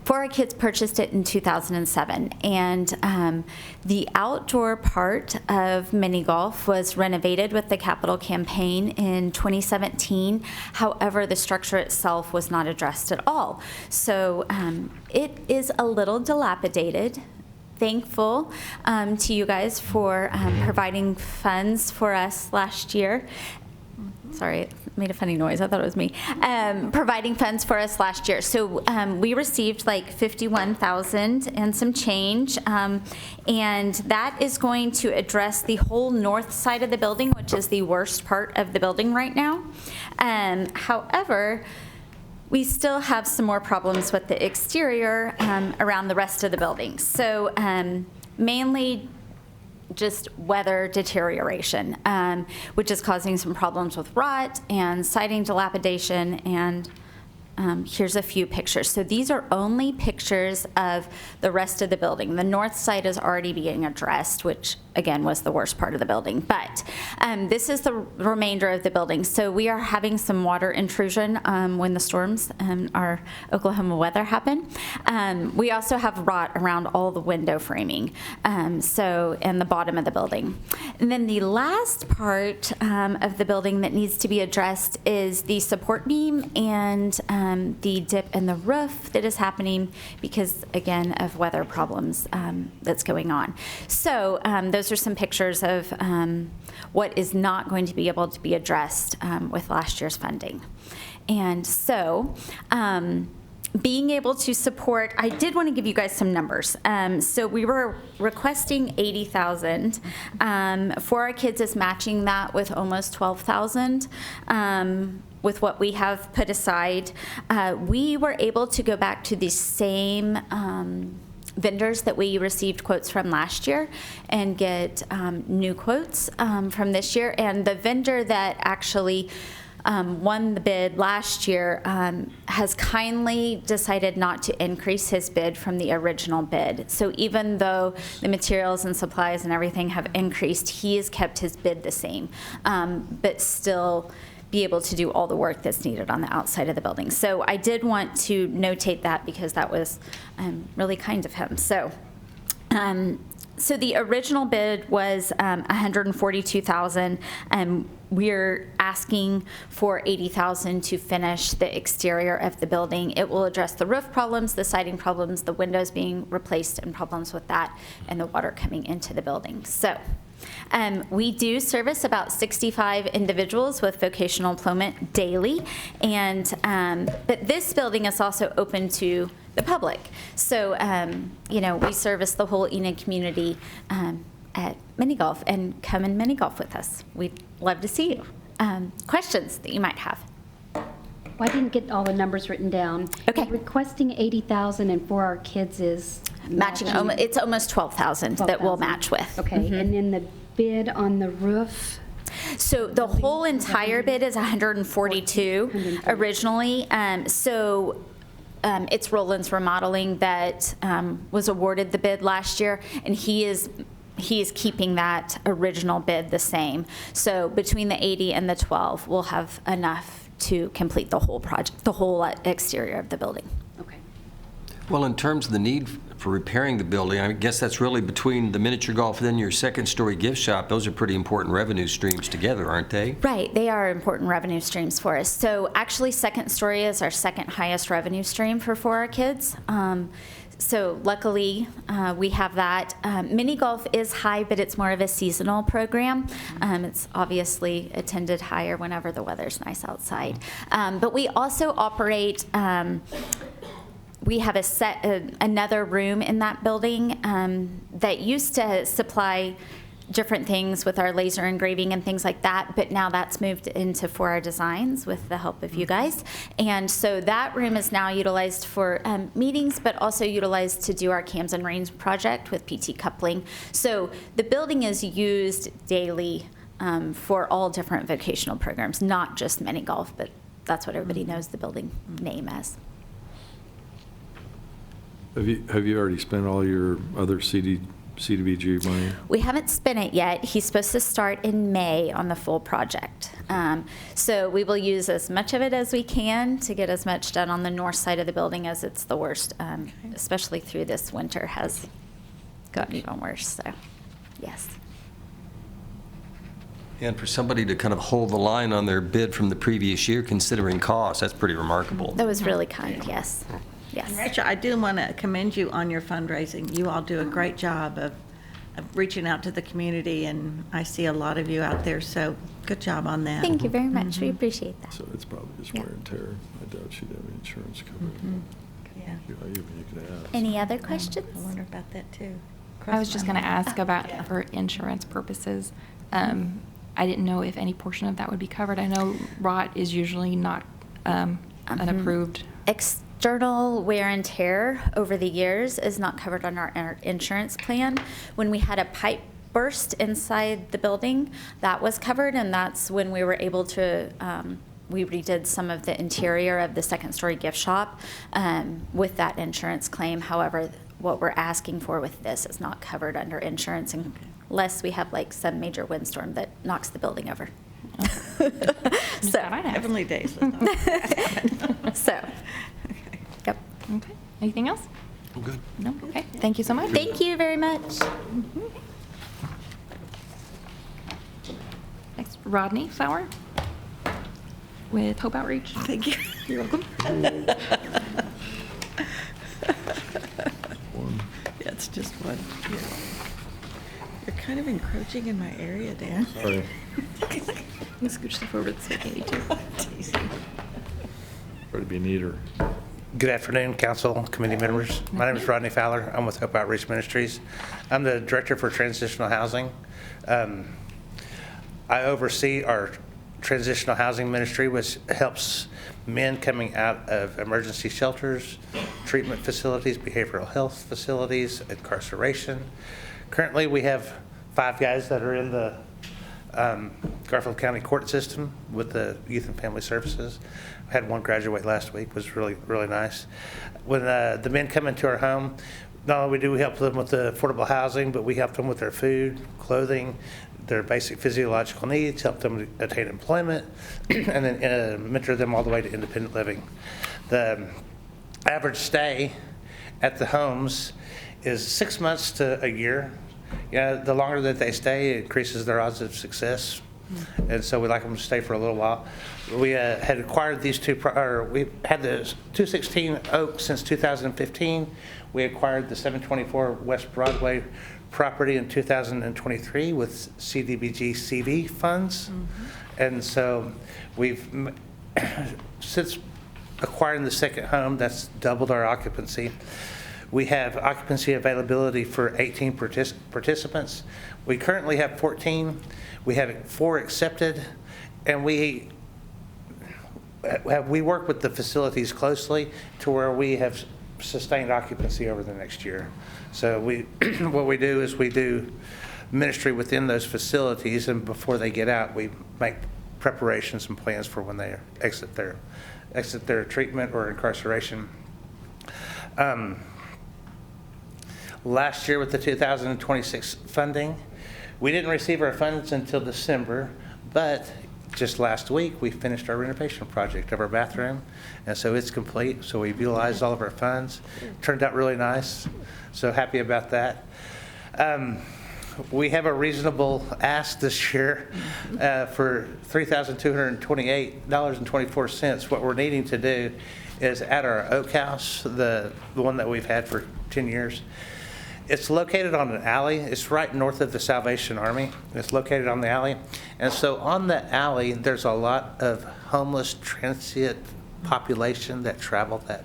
For Our Kids purchased it in 2007, and the outdoor part of mini golf was renovated with the capital campaign in 2017. However, the structure itself was not addressed at all. So it is a little dilapidated. Thankful to you guys for providing funds for us last year. Sorry, it made a funny noise. I thought it was me. Providing funds for us last year. So we received like $51,000 and some change, and that is going to address the whole north side of the building, which is the worst part of the building right now. However, we still have some more problems with the exterior around the rest of the building. So mainly just weather deterioration, which is causing some problems with rot and siding dilapidation, and here's a few pictures. So these are only pictures of the rest of the building. The north side is already being addressed, which again was the worst part of the building. But this is the remainder of the building. So we are having some water intrusion when the storms and our Oklahoma weather happen. We also have rot around all the window framing, and the bottom of the building. And then the last part of the building that needs to be addressed is the support beam and the dip in the roof that is happening because, again, of weather problems that's going on. So those are some pictures of what is not going to be able to be addressed with last year's funding. And so being able to support, I did want to give you guys some numbers. So we were requesting $80,000. For Our Kids is matching that with almost $12,000. With what we have put aside, we were able to go back to the same vendors that we received quotes from last year and get new quotes from this year. And the vendor that actually won the bid last year has kindly decided not to increase his bid from the original bid. So even though the materials and supplies and everything have increased, he has kept his bid the same, but still be able to do all the work that's needed on the outside of the building. So I did want to notate that because that was really kind of him. So the original bid was $142,000, and we're asking for $80,000 to finish the exterior of the building. It will address the roof problems, the siding problems, the windows being replaced, and problems with that, and the water coming into the building. So we do service about 65 individuals with vocational employment daily, and but this building is also open to the public. So, we service the whole Enid community at mini golf, and come and mini golf with us. We'd love to see you. Questions that you might have? Well, I didn't get all the numbers written down. Okay. You're requesting 80,000, and for our kids is Matching, it's almost 12,000 that we'll match with. Okay, and then the bid on the roof? So the whole entire bid is 142 originally. It's Roland's Remodeling that was awarded the bid last year, and he is keeping that original bid the same. So between the 80 and the 12, we'll have enough to complete the whole project, the whole exterior of the building. Okay. Well, in terms of the need for repairing the building, I guess that's really between the miniature golf and then your second-story gift shop. Those are pretty important revenue streams together, aren't they? Right, they are important revenue streams for us. So actually, second story is our second highest revenue stream for our kids. So luckily, we have that. Mini golf is high, but it's more of a seasonal program. It's obviously attended higher whenever the weather's nice outside. But we also operate, we have another room in that building that used to supply different things with our laser engraving and things like that, but now that's moved into For Our Designs with the help of you guys. And so that room is now utilized for meetings, but also utilized to do our Cams and Reins project with PT coupling. So the building is used daily for all different vocational programs, not just mini golf, but that's what everybody knows the building name as. Have you already spent all your other CDBG money? We haven't spent it yet. He's supposed to start in May on the full project. So we will use as much of it as we can to get as much done on the north side of the building, as it's the worst, especially through this winter has gotten even worse. So, yes. And for somebody to kind of hold the line on their bid from the previous year, considering cost, that's pretty remarkable. That was really kind, yes. Yes. Rachel, I do want to commend you on your fundraising. You all do a great job of reaching out to the community, and I see a lot of you out there, so good job on that. Thank you very much. We appreciate that. So it's probably just wear and tear. I doubt she'd have insurance covered. Yeah. You could ask. Any other questions? I wonder about that, too. I was just going to ask about, for insurance purposes, I didn't know if any portion of that would be covered. I know rot is usually not an approved. External wear and tear over the years is not covered on our insurance plan. When we had a pipe burst inside the building, that was covered, and that's when we were able to, we redid some of the interior of the second story gift shop with that insurance claim. However, what we're asking for with this is not covered under insurance unless we have like some major windstorm that knocks the building over. So, Heavenly days. so, yep. Okay. Anything else? I'm good. No? Okay. Thank you so much. Thank you very much. Next, Rodney Flower with Hope Outreach. Thank you. You're welcome. Yeah, it's just one. You're kind of encroaching in my area, Dan. Sorry. Let's scooch stuff over this way, Katie, too. Try to be neater. Good afternoon, council, committee members. My name is Rodney Fowler. I'm with Hope Outreach Ministries. I'm the director for transitional housing. I oversee our transitional housing ministry, which helps men coming out of emergency shelters, treatment facilities, behavioral health facilities, incarceration. Currently, we have 5 guys that are in the Garfield County court system with the Youth and Family Services. I had one graduate last week, was really, really nice. When the men come into our home, not only do we help them with the affordable housing, but we help them with their food, clothing, their basic physiological needs, help them attain employment, and then mentor them all the way to independent living. The average stay at the homes is 6 months to a year. The longer that they stay, it increases their odds of success. And so we like them to stay for a little while. We had acquired these we had the 216 Oak since 2015. We acquired the 724 West Broadway property in 2023 with CDBG CV funds. And so we've, since acquiring the second home, that's doubled our occupancy. We have occupancy availability for 18 participants. We currently have 14. We have 4 accepted, and we work with the facilities closely to where we have sustained occupancy over the next year. So what we do is we do ministry within those facilities, and before they get out, we make preparations and plans for when they exit their treatment or incarceration. Last year with the 2026 funding, we didn't receive our funds until December, but just last week we finished our renovation project of our bathroom, and so it's complete. So we've utilized all of our funds. Turned out really nice, so happy about that. We have a reasonable ask this year for $3,228.24. What we're needing to do is at our Oak House, the one that we've had for 10 years. It's located on an alley. It's right north of the Salvation Army. It's located on the alley. And so on the alley, there's a lot of homeless transient population that travel that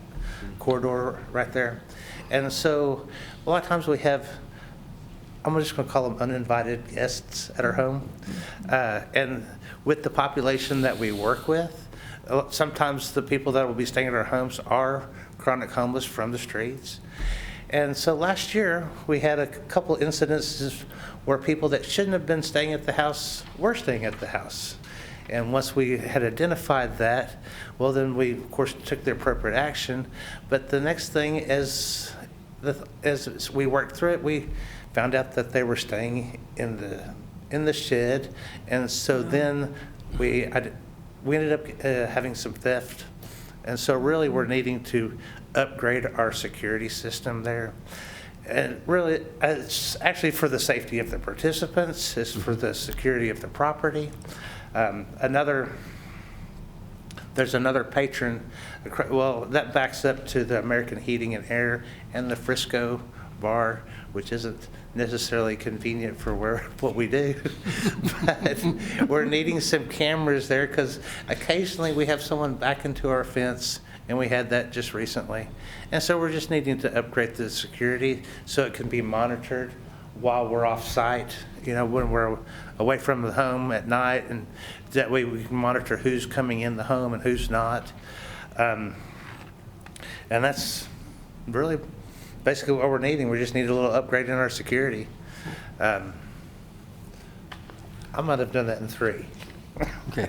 corridor right there. And so a lot of times we have, I'm just going to call them uninvited guests at our home. And with the population that we work with, sometimes the people that will be staying at our homes are chronic homeless from the streets. And so last year, we had a couple incidences where people that shouldn't have been staying at the house were staying at the house. And once we had identified that, well, then we, of course, took the appropriate action. But the next thing is, as we worked through it, we found out that they were staying in the shed. And so then we ended up having some theft. And so really we're needing to upgrade our security system there. And really, it's actually for the safety of the participants, it's for the security of the property. There's another patron, well, that backs up to the American Heating and Air and the Frisco Bar, which isn't necessarily convenient for what we do. But we're needing some cameras there because occasionally we have someone back into our fence, and we had that just recently. And so we're just needing to upgrade the security so it can be monitored while we're off site, when we're away from the home at night, and that way we can monitor who's coming in the home and who's not. And that's really basically what we're needing. We just need a little upgrade in our security. I might have done that in 3. Okay.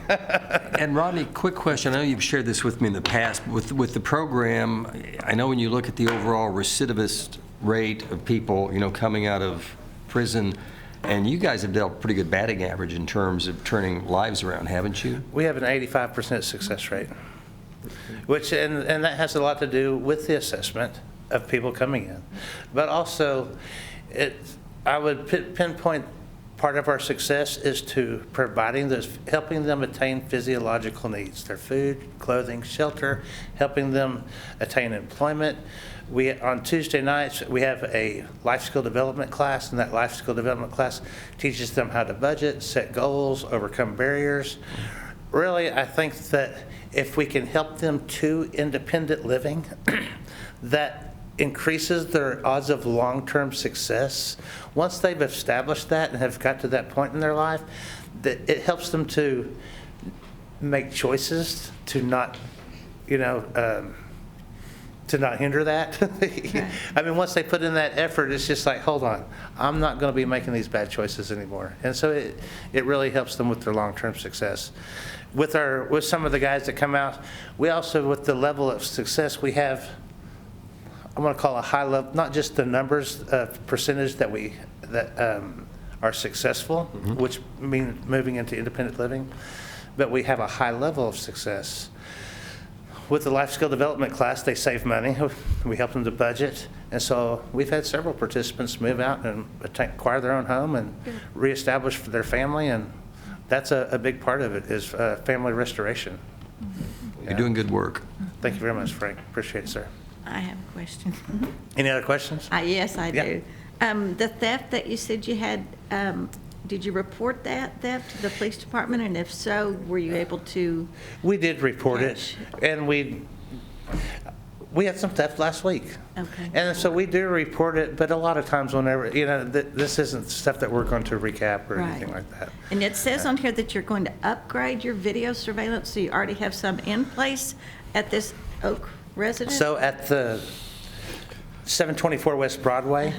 And Rodney, quick question. I know you've shared this with me in the past. With the program, I know when you look at the overall recidivist rate of people, coming out of prison, and you guys have dealt a pretty good batting average in terms of turning lives around, haven't you? We have an 85% success rate, which and that has a lot to do with the assessment of people coming in. But also, I would pinpoint part of our success is to helping them attain physiological needs, their food, clothing, shelter, helping them attain employment. On Tuesday nights, we have a life skill development class, and that life skill development class teaches them how to budget, set goals, overcome barriers. Really, I think that if we can help them to independent living, that increases their odds of long-term success. Once they've established that and have got to that point in their life, that it helps them to make choices to not, to not hinder that. I mean, once they put in that effort, it's just like, hold on, I'm not going to be making these bad choices anymore. And so it really helps them with their long-term success. With some of the guys that come out, we also, with the level of success, we have, I want to call a high level, not just the numbers of percentage that are successful, which mean moving into independent living, but we have a high level of success. With the life skill development class, they save money. We help them to budget. And so we've had several participants move out and acquire their own home and reestablish for their family. And that's a big part of it is family restoration. You're doing good work. Thank you very much, Frank. Appreciate it, sir. I have a question. Any other questions? Yes, I Yeah. do. The theft that you said you had, did you report that theft to the police department? And if so, were you able to? We did report it, and we We had some theft last week. Okay. And so we do report it, but a lot of times whenever, this isn't stuff that we're going to recap or anything Right. like that. And it says on here that you're going to upgrade your video surveillance, so you already have some in place at this Oak residence? So at the 724 West Broadway,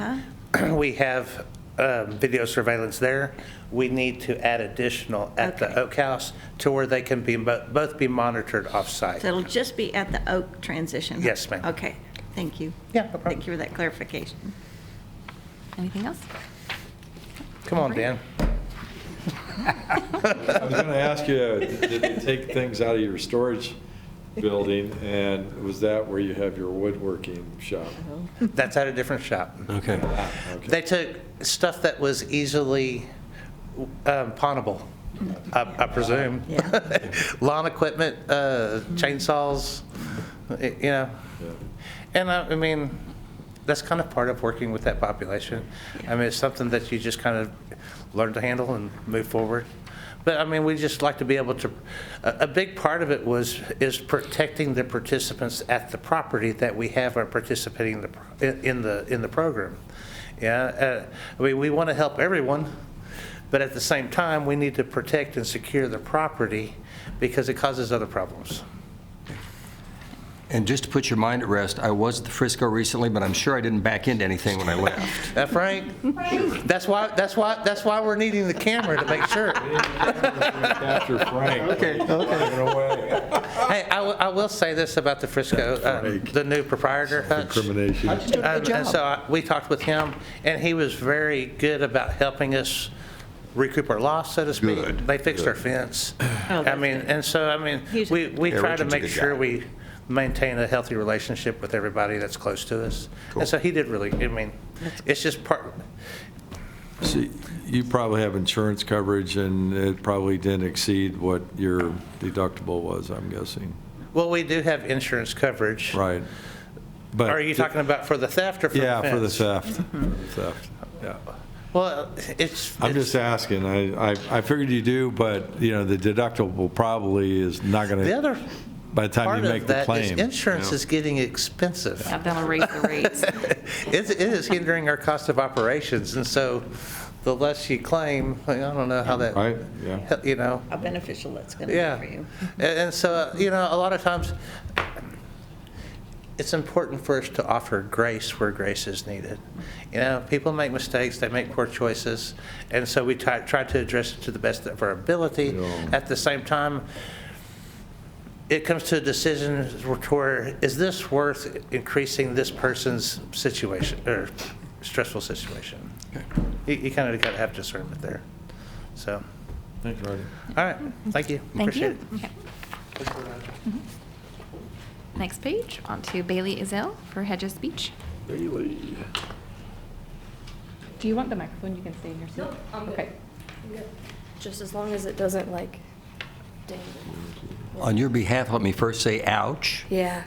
we have video surveillance there. We need to add additional at the Oak House to where they can be both be monitored off-site. So it'll just be at the Oak transition? Yes, ma'am. Okay, thank you. Yeah, no problem. Thank you for that clarification. Anything else? Come on, Dan. I was going to ask you, did they take things out of your storage building, and was that where you have your woodworking shop? That's at a different shop. Okay. They took stuff that was easily pawnable, I presume. Lawn equipment, chainsaws, And I mean, that's kind of part of working with that population. I mean, it's something that you just kind of learn to handle and move forward. But I mean, we just like to be able to, a big part of it is protecting the participants at the property that we have are participating in the program. I mean, we want to help everyone, but at the same time, we need to protect and secure the property because it causes other problems. And just to put your mind at rest, I was at the Frisco recently, but I'm sure I didn't back into anything when I left. Frank, that's why we're needing the camera to make sure. After Frank. Okay. Hey, I will say this about the Frisco, the new proprietor, Hutch. Incrimination. And so we talked with him, and he was very good about helping us recoup our loss, so to speak. Good. They fixed our fence. I mean, and so, I mean, we Yeah, try to Richard's a make good sure guy. we maintain a healthy relationship with everybody that's close to us. And so he did really, I mean, it's just part, See, you probably have insurance coverage, and it probably didn't exceed what your deductible was, I'm guessing. well, we do have insurance coverage. Right. But Are you talking about for the theft or for the Yeah, fence? for the theft. For the theft, yeah. Well, it's. I'm just asking. I figured you do, but, the deductible probably is not going to. The other By the time part you make of the that is claim. insurance is getting expensive. Have them raise the rates. It is hindering our cost of operations, and so the less you claim, I don't know how that, Right, yeah. How beneficial that's going to Yeah. be for you. And so, a lot of times, it's important for us to offer grace where grace is needed. People make mistakes, they make poor choices, and so we try to address it to the best of our ability. Yeah. At the same time, it comes to a decision where, is this worth increasing this person's situation, or stressful situation? You kind of got to have discernment there. So, Thanks, Rodney. all right, thank you. Thank Appreciate you. it. Okay. Next page, on to Bailey Izell for Hedges Beach. Bailey. Do you want the microphone? You can stay in your seat. No, I'm good. Okay. Just as long as it doesn't like dang. On your behalf, let me first say ouch. Yeah.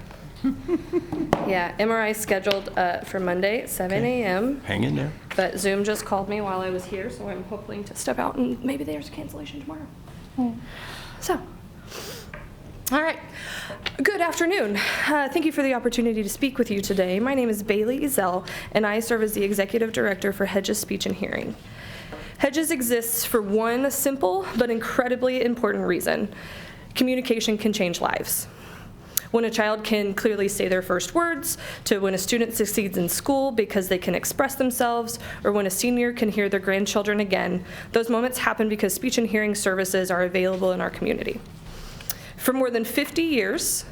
Yeah, MRI scheduled for Monday at 7 a.m. Hang in there. But Zoom just called me while I was here, so I'm hoping to step out and maybe there's a cancellation tomorrow. So, all right. Good afternoon. Thank you for the opportunity to speak with you today. My name is Bailey Izell, and I serve as the Executive Director for Hedges Speech and Hearing. Hedges exists for one simple but incredibly important reason. Communication can change lives. When a child can clearly say their first words, to when a student succeeds in school because they can express themselves, or when a senior can hear their grandchildren again, those moments happen because speech and hearing services are available in our community. For more than 50 years,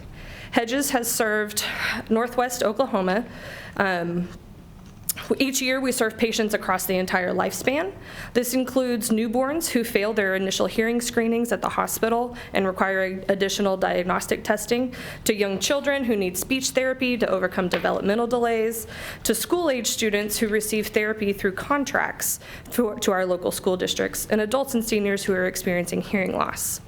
Hedges has served Northwest Oklahoma. Each year, we serve patients across the entire lifespan. This includes newborns who fail their initial hearing screenings at the hospital and require additional diagnostic testing, to young children who need speech therapy to overcome developmental delays, to school-age students who receive therapy through contracts to our local school districts, and adults and seniors who are experiencing hearing loss.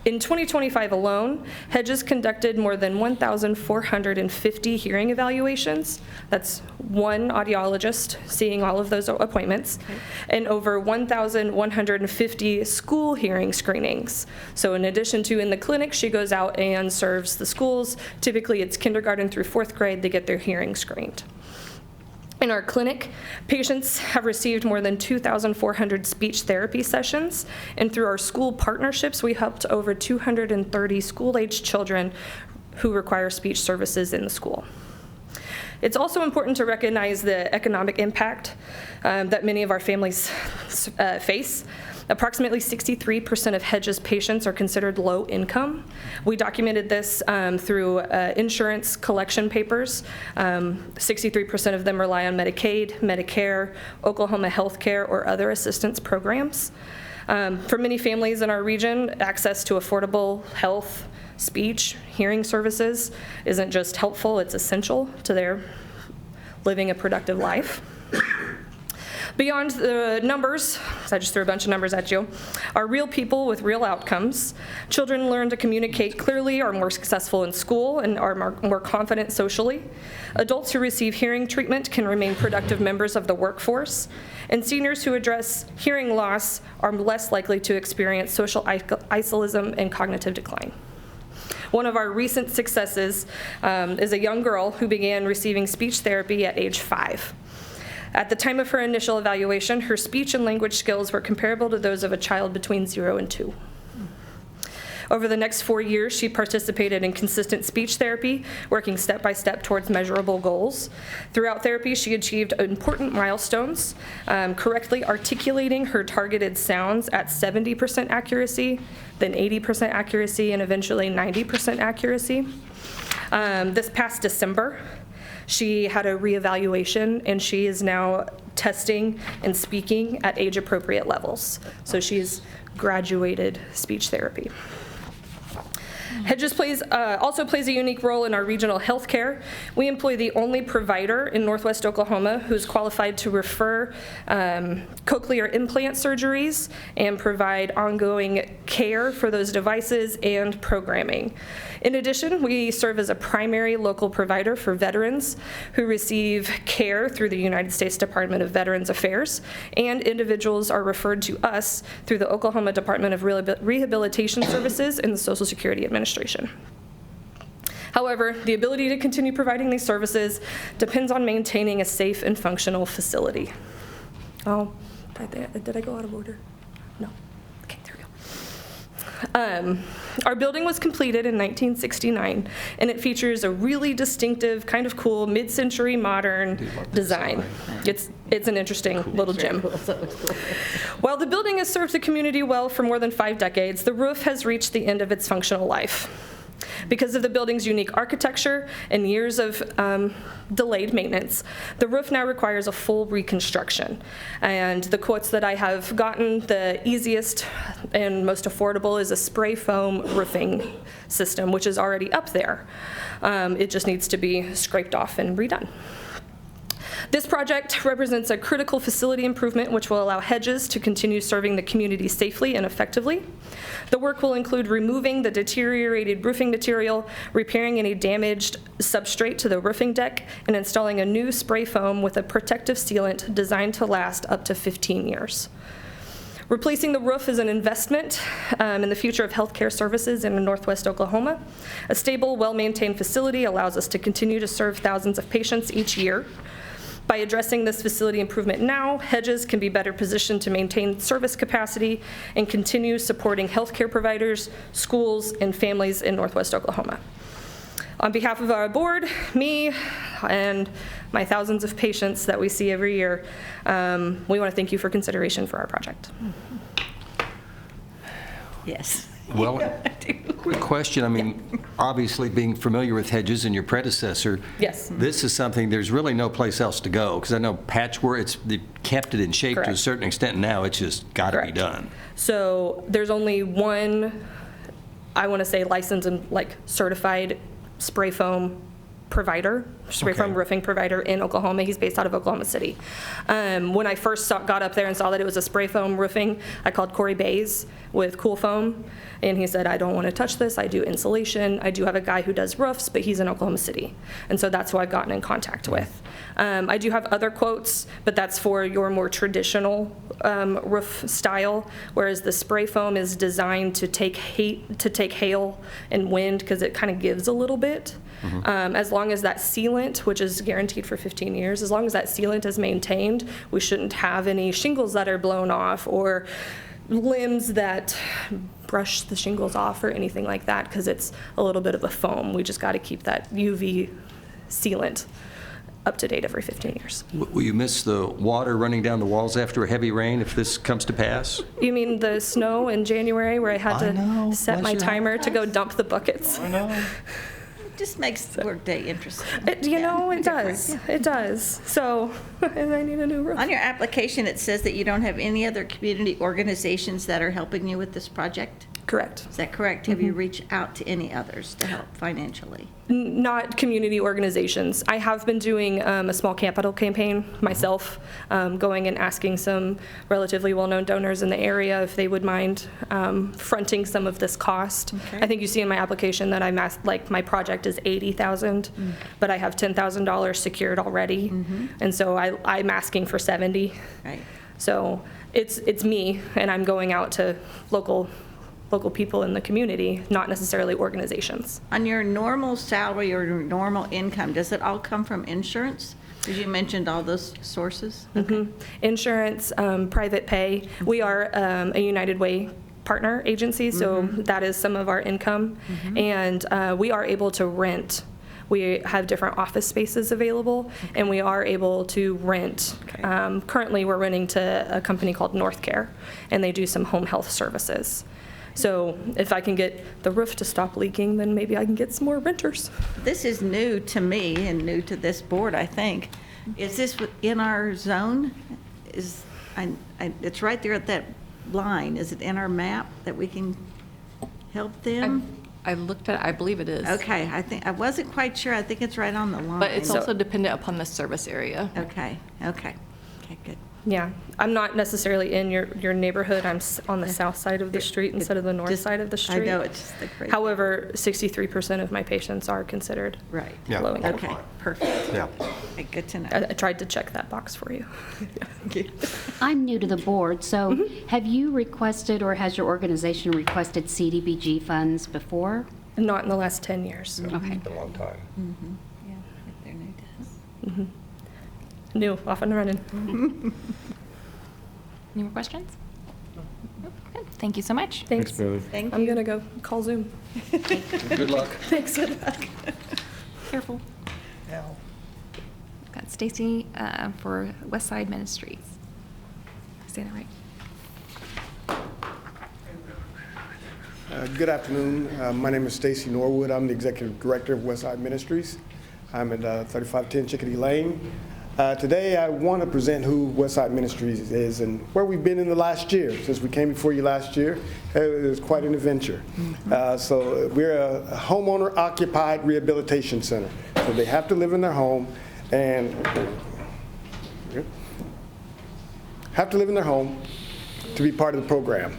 In 2025 alone, Hedges conducted more than 1,450 hearing evaluations. That's one audiologist seeing all of those appointments, and over 1,150 school hearing screenings. So in addition to in the clinic, she goes out and serves the schools. Typically, it's kindergarten through 4th grade, they get their hearing screened. In our clinic, patients have received more than 2,400 speech therapy sessions, and through our school partnerships, we helped over 230 school-aged children who require speech services in the school. It's also important to recognize the economic impact that many of our families face. Approximately 63% of Hedges patients are considered low income. We documented this through insurance collection papers. 63% of them rely on Medicaid, Medicare, Oklahoma Healthcare, or other assistance programs. For many families in our region, access to affordable health, speech, hearing services isn't just helpful, it's essential to their living a productive life. Beyond the numbers, so I just threw a bunch of numbers at you, are real people with real outcomes. Children learn to communicate clearly, are more successful in school, and are more confident socially. Adults who receive hearing treatment can remain productive members of the workforce. And seniors who address hearing loss are less likely to experience social isolation and cognitive decline. One of our recent successes is a young girl who began receiving speech therapy at age 5. At the time of her initial evaluation, her speech and language skills were comparable to those of a child between 0 and 2. Over the next 4 years, she participated in consistent speech therapy, working step by step towards measurable goals. Throughout therapy, she achieved important milestones, correctly articulating her targeted sounds at 70% accuracy, then 80% accuracy, and eventually 90% accuracy. This past December, she had a reevaluation, and she is now testing and speaking at age-appropriate levels. So she's graduated speech therapy. Hedges also plays a unique role in our regional health care. We employ the only provider in Northwest Oklahoma who's qualified to refer cochlear implant surgeries and provide ongoing care for those devices and programming. In addition, we serve as a primary local provider for veterans who receive care through the United States Department of Veterans Affairs, and individuals are referred to us through the Oklahoma Department of Rehabilitation Services and the Social Security Administration. However, the ability to continue providing these services depends on maintaining a safe and functional facility. Oh, did I go out of order? No. Okay, there we go. Our building was completed in 1969, and it features a really distinctive, kind of cool, mid-century modern design. It's an interesting little gem. While the building has served the community well for more than 5 decades, the roof has reached the end of its functional life. Because of the building's unique architecture and years of delayed maintenance, the roof now requires a full reconstruction. And the quotes that I have gotten, the easiest and most affordable is a spray foam roofing system, which is already up there. It just needs to be scraped off and redone. This project represents a critical facility improvement which will allow Hedges to continue serving the community safely and effectively. The work will include removing the deteriorated roofing material, repairing any damaged substrate to the roofing deck, and installing a new spray foam with a protective sealant designed to last up to 15 years. Replacing the roof is an investment in the future of healthcare services in Northwest Oklahoma. A stable, well-maintained facility allows us to continue to serve thousands of patients each year. By addressing this facility improvement now, Hedges can be better positioned to maintain service capacity and continue supporting healthcare providers, schools, and families in Northwest Oklahoma. On behalf of our board, me, and my thousands of patients that we see every year, we want to thank you for consideration for our project. Yes. Well, quick question. I mean, obviously, being familiar with Hedges and your predecessor, yes, this is something, there's really no place else to go, because I know patchwork, they kept it in shape to a certain extent, and now it's just got to be done. So there's only one, I want to say, licensed and certified spray foam provider, spray foam Okay. roofing provider in Oklahoma. He's based out of Oklahoma City. When I first got up there and saw that it was a spray foam roofing, I called Corey Bays with Cool Foam, and he said, I don't want to touch this. I do insulation. I do have a guy who does roofs, but he's in Oklahoma City. And so that's who I've gotten in contact with. I do have other quotes, but that's for your more traditional roof style, whereas the spray foam is designed to take hail and wind because it kind of gives a little bit. As long as that sealant, which is guaranteed for 15 years, as long as that sealant is maintained, we shouldn't have any shingles that are blown off or limbs that brush the shingles off or anything like that, because it's a little bit of a foam. We just got to keep that UV sealant up to date every 15 years. Will you miss the water running down the walls after a heavy rain if this comes to pass? You mean the snow in January where I had I know. to set Bless my your timer to go dump the buckets? I know. Just makes the workday interesting. It does. It does. So, and I need a new roof. On your application, it says that you don't have any other community organizations that are helping you with this project? Correct. Is that correct? Have you reached out to any others to help financially? Not community organizations. I have been doing a small capital campaign myself, going and asking some relatively well-known donors in the area if they would mind fronting some of this cost. Okay. I think you see in my application that I'm asked, like, my project is $80,000, but I have $10,000 secured already, and so I'm asking for $70,000. Right. So it's me, and I'm going out to local people in the community, not necessarily organizations. On your normal salary or your normal income, does it all come from insurance? Because you mentioned all those sources. Insurance, private pay. We are a United Way partner agency, so that is some of our income. And we are able to rent. We have different office spaces available, and we are able to rent. Currently, we're renting to a company called North Care, and they do some home health services. So if I can get the roof to stop leaking, then maybe I can get some more renters. This is new to me and new to this board, I think. Is this in our zone? It's right there at that line. Is it in our map that we can help them? I looked at it, I believe it is. Okay, I wasn't quite sure. I think it's right on the line. But it's also dependent upon the service area. Okay, good. Yeah, I'm not necessarily in your neighborhood. I'm on the south side of the street instead of the north side of the street. I know, it's just the crazy. However, 63% of my patients are considered Right. low income. Okay, perfect. Yeah. Okay, good to know. I tried to check that box for you. Thank you. I'm new to the board, so have you requested or has your organization requested CDBG funds before? Not in the last 10 years. Okay. Been a long time. Yeah, if they're new to us. New, off and running. Any more questions? Good. Thank you so much. Thanks. Billy. Thank you. I'm going to go call Zoom. Good luck. Thanks. Good luck. Careful. Got Stacy for West Side Ministries. Say that right. Good afternoon. My name is Stacy Norwood. I'm the Executive Director of Westside Ministries. I'm at 3510 Chickadee Lane. Today I want to present who Westside Ministries is and where we've been in the last year. Since we came before you last year, it was quite an adventure. So we're a homeowner-occupied rehabilitation center. So they have to live in their home and to be part of the program.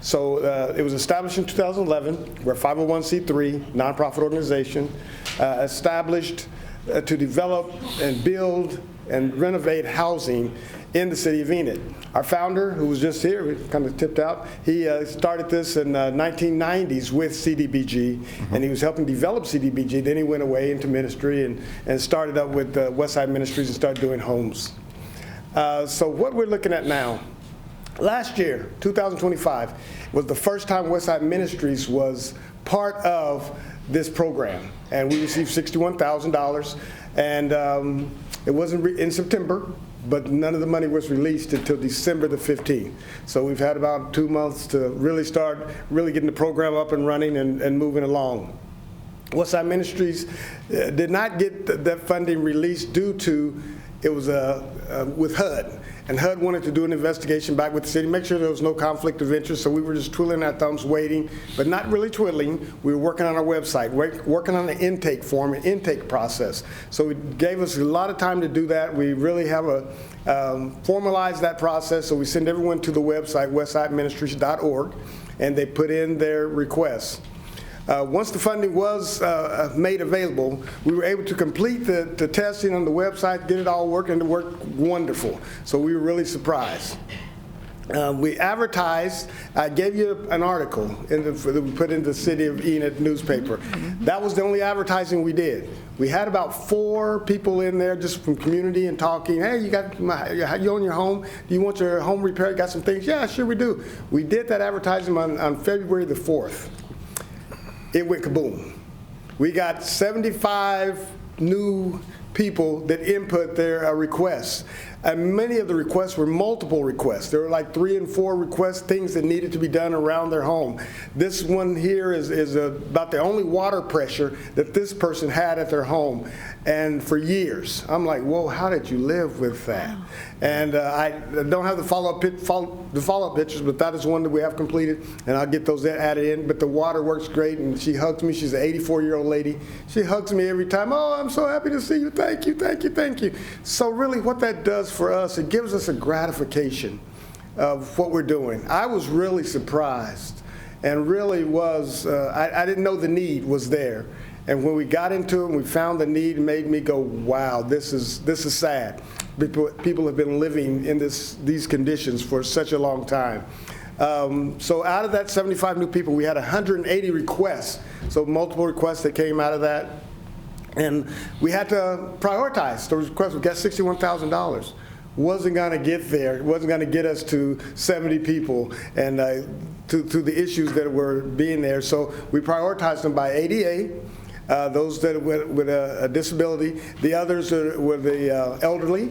So it was established in 2011. We're a 501c3 nonprofit organization established to develop and build and renovate housing in the city of Enid. Our founder, who was just here, we kind of tipped out, he started this in the 1990s with CDBG, and he was helping develop CDBG. Then he went away into ministry and started up with Westside Ministries and started doing homes. So what we're looking at now, last year, 2025, was the first time Westside Ministries was part of this program, and we received $61,000, and it wasn't in September, but none of the money was released until December the 15th. So we've had about 2 months to really start getting the program up and running and moving along. Westside Ministries did not get that funding released due to it was with HUD. and HUD wanted to do an investigation back with the city, make sure there was no conflict of interest, so we were just twiddling our thumbs waiting, but not really twiddling. We were working on our website, working on the intake form and intake process. So it gave us a lot of time to do that. We really have formalized that process, so we send everyone to the website, westsideministries.org, and they put in their requests. Once the funding was made available, we were able to complete the testing on the website, get it all working, and it worked wonderful. So we were really surprised. We advertised, I gave you an article that we put in the City of Enid newspaper. That was the only advertising we did. We had about 4 people in there just from community and talking, hey, you own your home? Do you want your home repaired? Got some things? Yeah, sure we do. We did that advertising on February the 4th. It went kaboom. We got 75 new people that input their requests. And many of the requests were multiple requests. There were like 3 and 4 requests, things that needed to be done around their home. This one here is about the only water pressure that this person had at their home. And for years, I'm like, whoa, how did you live with that? Wow. And I don't have the follow-up pictures, but that is one that we have completed, and I'll get those added in. But the water works great, and she hugs me. She's an 84-year-old lady. She hugs me every time. Oh, I'm so happy to see you. Thank you, thank you, thank you. So really what that does for us, it gives us a gratification of what we're doing. I was really surprised and really was, I didn't know the need was there. And when we got into it and we found the need, it made me go, wow, this is sad. People have been living in these conditions for such a long time. So out of that 75 new people, we had 180 requests. So multiple requests that came out of that. And we had to prioritize those requests. We got $61,000. Wasn't going to get there. It wasn't going to get us to 70 people and to the issues that were being there. So we prioritized them by ADA, those that with a disability. The others were the elderly,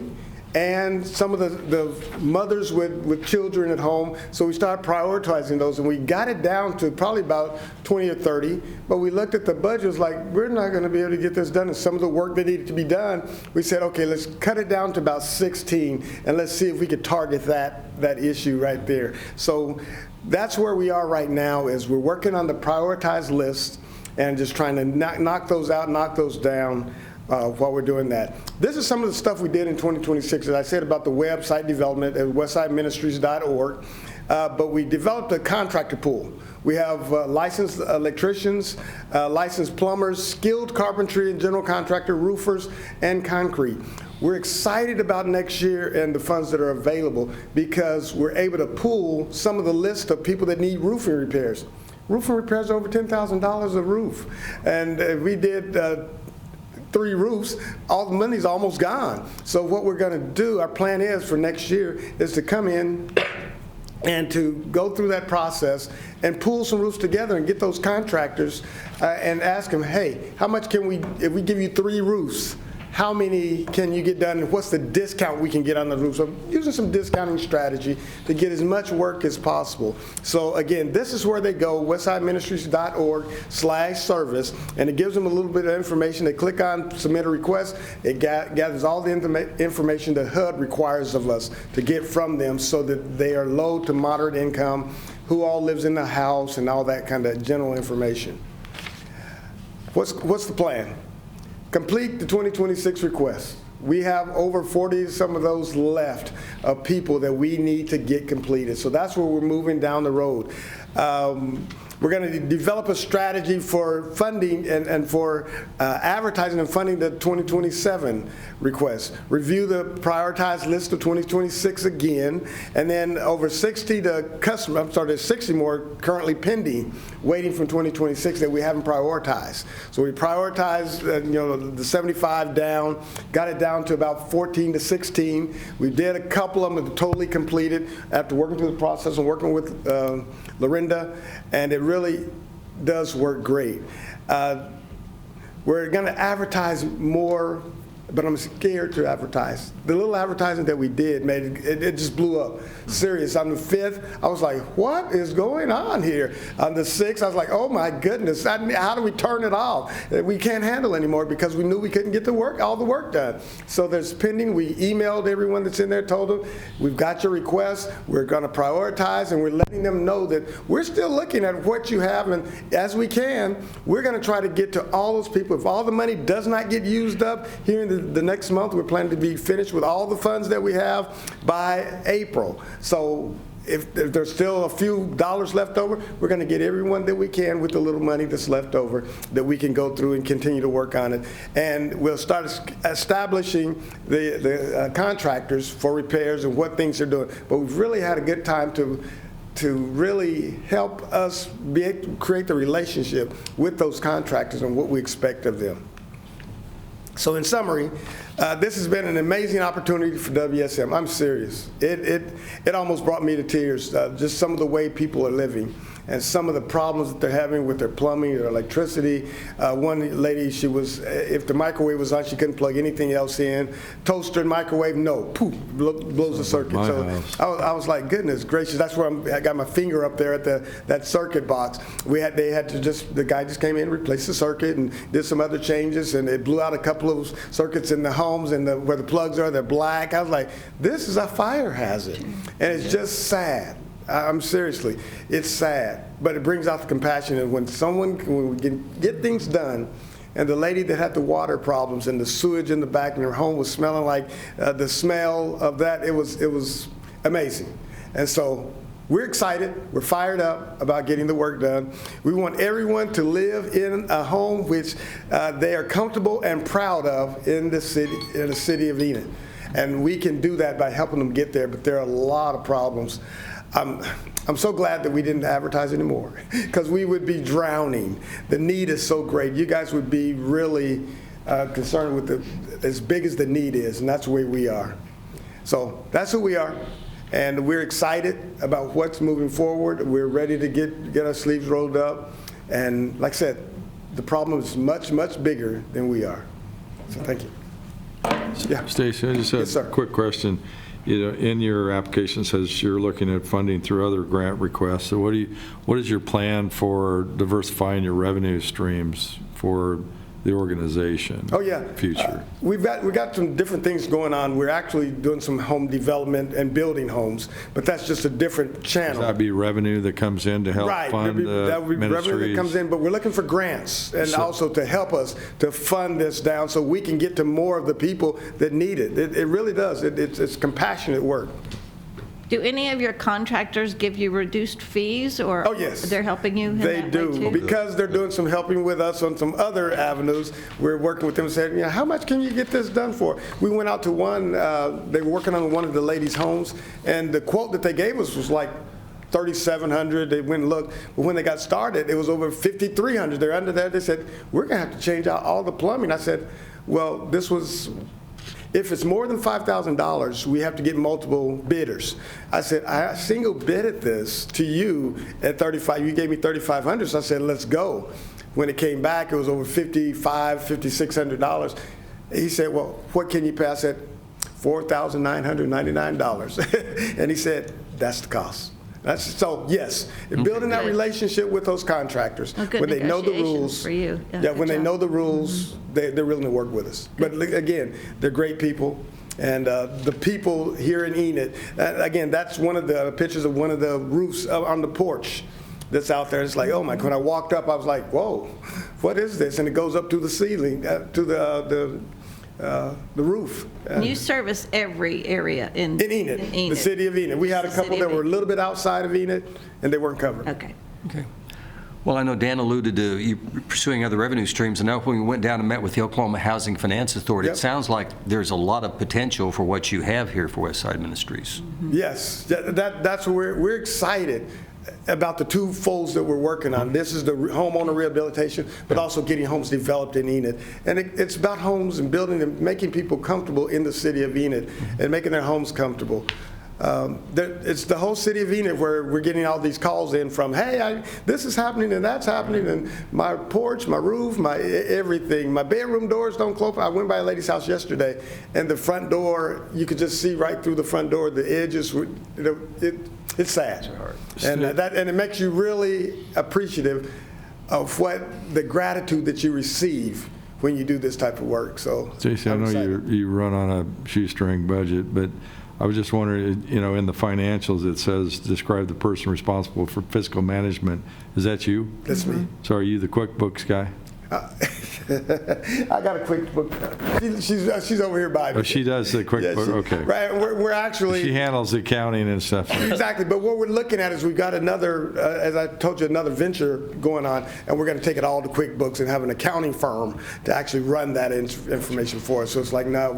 and some of the mothers with children at home. So we started prioritizing those, and we got it down to probably about 20 or 30, but we looked at the budget, it was like, we're not going to be able to get this done, and some of the work that needed to be done, we said, okay, let's cut it down to about 16, and let's see if we could target that issue right there. So that's where we are right now, is we're working on the prioritized list and just trying to knock those out, knock those down, while we're doing that. This is some of the stuff we did in 2026, as I said about the website development at westsideministries.org, but we developed a contractor pool. We have licensed electricians, licensed plumbers, skilled carpentry and general contractor, roofers, and concrete. We're excited about next year and the funds that are available because we're able to pool some of the list of people that need roofing repairs. Roofing repairs are over $10,000 a roof, and we did 3 roofs, all the money's almost gone. So what we're going to do, our plan is for next year, is to come in and to go through that process and pool some roofs together and get those contractors and ask them, hey, how much can we, if we give you 3 roofs, how many can you get done, and what's the discount we can get on the roof? So using some discounting strategy to get as much work as possible. So again, this is where they go, westsideministries.org/service, and it gives them a little bit of information. They click on submit a request. It gathers all the information that HUD requires of us to get from them so that they are low to moderate income, who all lives in the house, and all that kind of general information. What's the plan? Complete the 2026 requests. We have over 40, some of those left, of people that we need to get completed. So that's where we're moving down the road. We're going to develop a strategy for funding and for advertising and funding the 2027 requests. Review the prioritized list of 2026 again, and then over 60 there's 60 more currently pending, waiting from 2026 that we haven't prioritized. So we prioritized, the 75 down, got it down to about 14 to 16. We did a couple of them that totally completed after working through the process and working with Lorinda, and it really does work great. We're going to advertise more but I'm scared to advertise. The little advertising that we did made it just blew up. Serious. On the 5th, I was like, what is going on here? On the 6th, I was like, oh my goodness, how do we turn it off? We can't handle anymore because we knew we couldn't get all the work done. So there's pending. We emailed everyone that's in there, told them, we've got your request, we're going to prioritize, and we're letting them know that we're still looking at what you have, and as we can, we're going to try to get to all those people. If all the money does not get used up here in the next month, we're planning to be finished with all the funds that we have by April. So if there's still a few dollars left over, we're going to get everyone that we can with the little money that's left over that we can go through and continue to work on it. And we'll start establishing the contractors for repairs and what things they're doing. But we've really had a good time to really help us create the relationship with those contractors and what we expect of them. So in summary, this has been an amazing opportunity for WSM. I'm serious. It almost brought me to tears, just some of the way people are living and some of the problems that they're having with their plumbing, their electricity. One lady, if the microwave was on, she couldn't plug anything else in. Toaster and microwave, no, poof, blows the circuit. So I was like, goodness gracious, that's where I got my finger up there at that circuit box. The guy just came in, replaced the circuit, and did some other changes, and it blew out a couple of circuits in the homes, and where the plugs are, they're black. I was like, this is a fire hazard, and it's just sad. Seriously, it's sad, but it brings out the compassion. And when we can get things done, and the lady that had the water problems and the sewage in the back and her home was smelling like the smell of that, it was amazing. And so we're excited, we're fired up about getting the work done. We want everyone to live in a home which they are comfortable and proud of in the city of Enid. And we can do that by helping them get there, but there are a lot of problems. I'm so glad that we didn't advertise anymore because we would be drowning. The need is so great. You guys would be really concerned with as big as the need is, and that's where we are. So that's who we are, and we're excited about what's moving forward. We're ready to get our sleeves rolled up, and like I said, the problem is much, much bigger than we are. So thank you. Yeah. Stacy, I just have a quick question. In your application says you're looking at funding through other grant requests. So what is your plan for diversifying your revenue streams for the organization? Oh yeah, future. We got some different things going on. We're actually doing some home development and building homes, but that's just a different channel. Does that be revenue that comes in to help fund that would be revenue that comes in, but we're looking for grants and also to help us to fund this down so we can get to more of the people that need it. It really does. It's compassionate work. Do any of your contractors give you reduced fees, or oh, yes. they're helping you in They that do, way too? because they're doing some helping with us on some other avenues. We're working with them and saying, how much can you get this done for? We went out to one, they were working on one of the ladies' homes, and the quote that they gave us was like $3,700. They went and looked, but when they got started, it was over $5,300. They're under there. They said, we're going to have to change out all the plumbing. I said, well, if it's more than $5,000, we have to get multiple bidders. I said, I single bidded this to you at $35,000. You gave me $3,500, so I said, let's go. When it came back, it was over $5,500, $5,600. He said, well, what can you pay? I said, $4,999. And he said, that's the cost. So yes, building that relationship with those contractors when they know the rules. For you. Yeah, when they know the rules, they're willing to work with us. But again, they're great people, and the people here in Enid. Again, that's one of the pictures of one of the roofs on the porch that's out there. It's like, oh my! When I walked up, I was like, whoa, what is this? And it goes up to the ceiling, to the roof. And you service every area in Enid, the city of Enid. We had a couple that were a little bit outside of Enid, and they weren't covered. Okay. Well, I know Dan alluded to you pursuing other revenue streams, and now when we went down and met with the Oklahoma Housing Finance Authority, it sounds like there's a lot of potential for what you have here for Westside Ministries. Yes, that's where we're excited about the two folds that we're working on. This is the homeowner rehabilitation, but also getting homes developed in Enid. And it's about homes and building and making people comfortable in the city of Enid and making their homes comfortable. It's the whole city of Enid where we're getting all these calls in from, hey, this is happening and that's happening, and my porch, my roof, my everything. My bedroom doors don't close. I went by a lady's house yesterday, and the front door, you could just see right through the front door, the edges, it's sad. And it makes you really appreciative of what the gratitude that you receive when you do this type of work. So, Stacey, I know you run on a shoestring budget, but I was just wondering, in the financials, it says, describe the person responsible for fiscal management. Is that you? That's me. So are you the QuickBooks guy? I got a QuickBooks. She's over here by me. Oh, she does the QuickBooks, okay. Right, we're actually. She handles the accounting and stuff. Exactly, but what we're looking at is we've got another, as I told you, another venture going on, and we're going to take it all to QuickBooks and have an accounting firm to actually run that information for us. So it's like, no,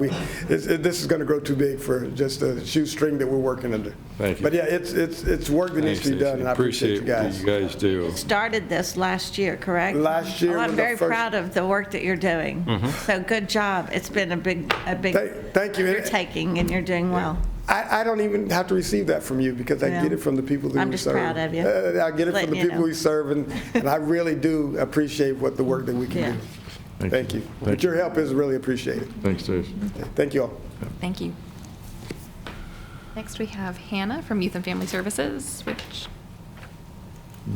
this is going to grow too big for just a shoestring that we're working under. Thank you. But yeah, it's work that needs to be done, and I appreciate you guys. What you guys do. Started this last year, correct? Last year. Well, I'm very proud of the work that you're doing. So good job. It's been a big thank you. undertaking, and you're doing well. I don't even have to receive that from you because I get it from the people that we serve. I'm just proud of you. I get it from the people we serve, and I really do appreciate the work that we can do. Thank you. But your help is really appreciated. Thanks, Dave. Thank you all. Thank you. Next, we have Hannah from Youth and Family Services, which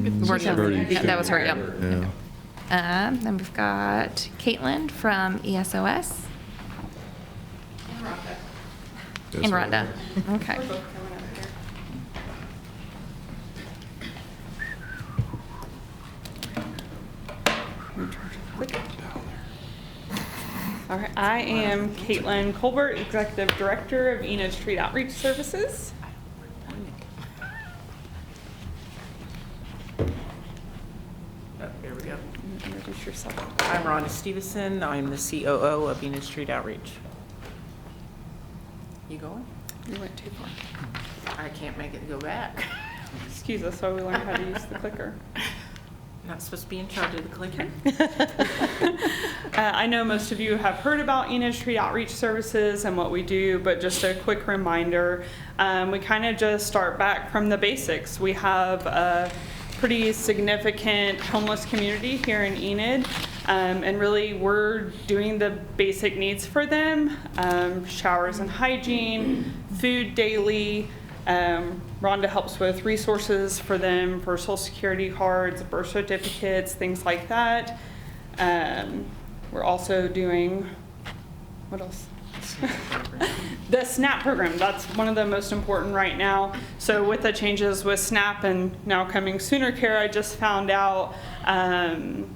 that was her, yeah. Then we've got Caitlin from ESOS. And Rhonda. Okay. All right, I am Caitlin Colbert, Executive Director of Enid Street Outreach Services. Here we go. Introduce yourself. I'm Rhonda Stevenson. I'm the COO of Enid Street Outreach. You going? You went too far. I can't make it go back. Excuse us while we learn how to use the clicker. Not supposed to be in charge of the clicker. I know most of you have heard about Enid Street Outreach Services and what we do, but just a quick reminder, we kind of just start back from the basics. We have a pretty significant homeless community here in Enid, and really we're doing the basic needs for them, showers and hygiene, food daily. Rhonda helps with resources for them for Social Security cards, birth certificates, things like that. We're also doing, what else? The SNAP program, that's one of the most important right now. So with the changes with SNAP and now coming Sooner Care, I just found out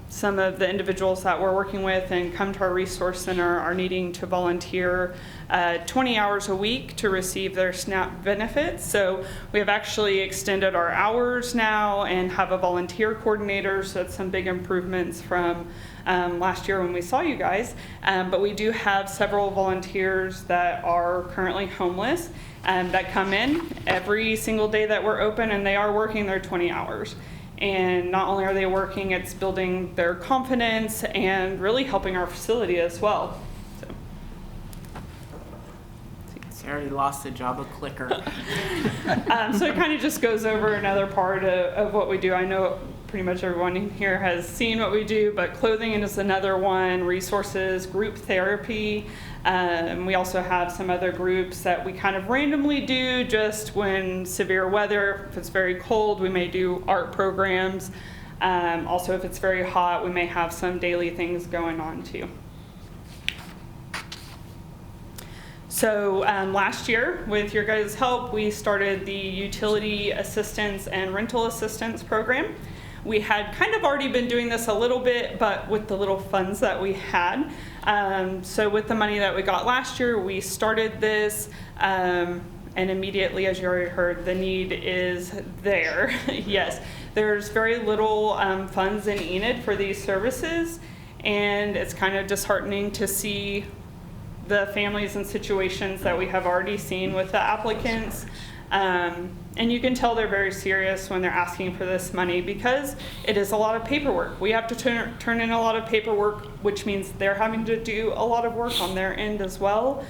some of the individuals that we're working with and come to our resource center are needing to volunteer 20 hours a week to receive their SNAP benefits. So we have actually extended our hours now and have a volunteer coordinator, so that's some big improvements from last year when we saw you guys. But we do have several volunteers that are currently homeless that come in every single day that we're open, and they are working their 20 hours. And not only are they working, it's building their confidence and really helping our facility as well. I already lost the job of clicker. So it kind of just goes over another part of what we do. I know pretty much everyone in here has seen what we do, but clothing is another one, resources, group therapy. We also have some other groups that we kind of randomly do just when severe weather. If it's very cold, we may do art programs. Also, if it's very hot, we may have some daily things going on too. So last year, with your guys' help, we started the utility assistance and rental assistance program. We had kind of already been doing this a little bit, but with the little funds that we had. So with the money that we got last year, we started this, and immediately, as you already heard, the need is there. Yes, there's very little funds in Enid for these services, and it's kind of disheartening to see the families and situations that we have already seen with the applicants. And you can tell they're very serious when they're asking for this money because it is a lot of paperwork. We have to turn in a lot of paperwork, which means they're having to do a lot of work on their end as well,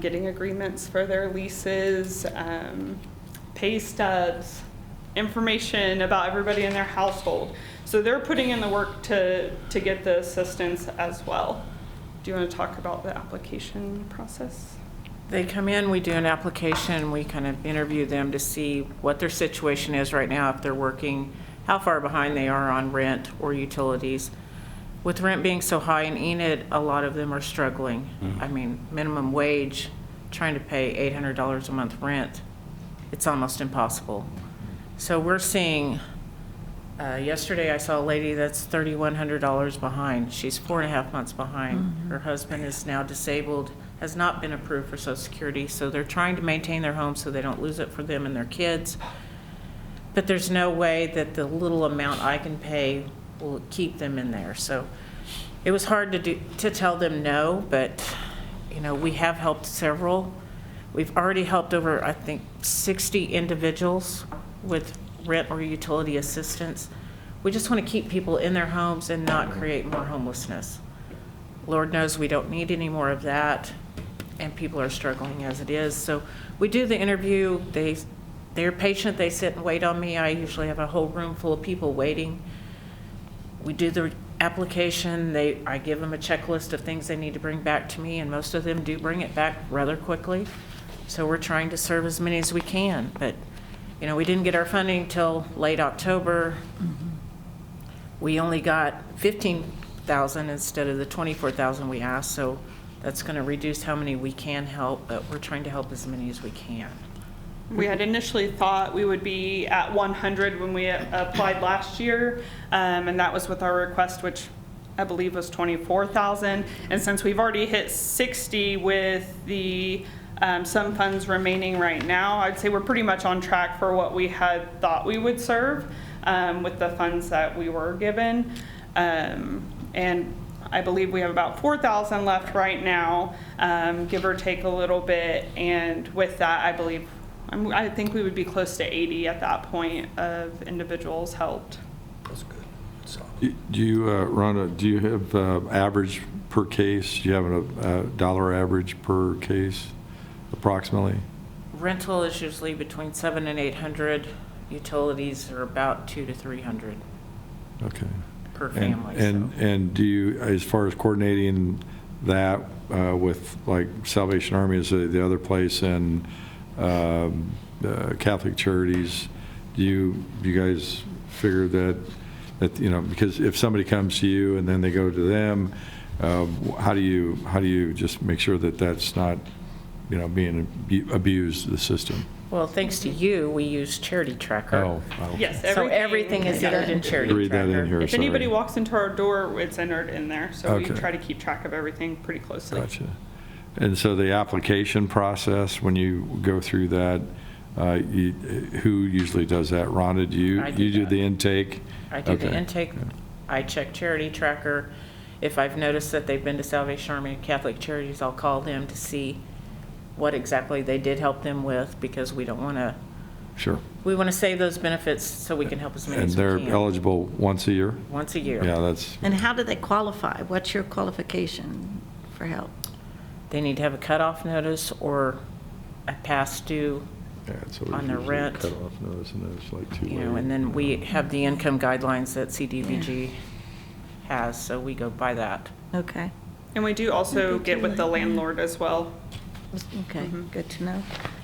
getting agreements for their leases, pay stubs, information about everybody in their household. So they're putting in the work to get the assistance as well. Do you want to talk about the application process? They come in, we do an application, we kind of interview them to see what their situation is right now, if they're working, how far behind they are on rent or utilities. With rent being so high in Enid, a lot of them are struggling. I mean, minimum wage, trying to pay $800 a month rent, it's almost impossible. So we're seeing, yesterday I saw a lady that's $3,100 behind. She's 4.5 months behind. Her husband is now disabled, has not been approved for Social Security, so they're trying to maintain their home so they don't lose it for them and their kids. But there's no way that the little amount I can pay will keep them in there. So it was hard to tell them no, but you know, we have helped several. We've already helped over, I think, 60 individuals with rent or utility assistance. We just want to keep people in their homes and not create more homelessness. Lord knows we don't need any more of that, and people are struggling as it is. So we do the interview. They're patient. They sit and wait on me. I usually have a whole room full of people waiting. We do the application. I give them a checklist of things they need to bring back to me, and most of them do bring it back rather quickly. So we're trying to serve as many as we can. But, you know, we didn't get our funding till late October. We only got 15,000 instead of the 24,000 we asked, so that's going to reduce how many we can help, but we're trying to help as many as we can. We had initially thought we would be at 100 when we applied last year, and that was with our request, which I believe was 24,000. And since we've already hit 60 with the some funds remaining right now, I'd say we're pretty much on track for what we had thought we would serve with the funds that we were given. And I believe we have about 4,000 left right now, give or take a little bit. And with that, I think we would be close to 80 at that point of individuals helped. That's good. Do you, Rhonda, do you have average per case? Do you have a dollar average per case, approximately? Rental is usually between $700 and $800. Utilities are about $200 to $300. Okay. Per family. And do you, as far as coordinating that with like Salvation Army is the other place and Catholic Charities, do you guys figure that you know, because if somebody comes to you and then they go to them, how do you just make sure that that's not, you know, being abused, the system? Well, thanks to you, we use Charity Tracker. Oh, okay. Yes, so everything is entered in Charity Read Tracker. that in here, If sorry. anybody walks into our door, it's entered in there. So we Okay. try to keep track of everything pretty closely. Gotcha. And so the application process, when you go through that, who usually does that? Rhonda, do you? I do You do that. the intake? I do the Okay. intake. I check Charity Tracker. If I've noticed that they've been to Salvation Army and Catholic Charities, I'll call them to see what exactly they did help them with, because we don't want to. Sure. We want to save those benefits so we can help as many And as we they're can. eligible once a year? Once a year. Yeah, that's, And how do they qualify? What's your qualification for help? They need to have a cutoff notice or a past due yeah, it's always on their usually a rent. cutoff notice, and then it's like too You know, late. and then we have the income guidelines that CDBG has, so we go by that. Okay. And we do also get with the landlord as well. Okay, good to know.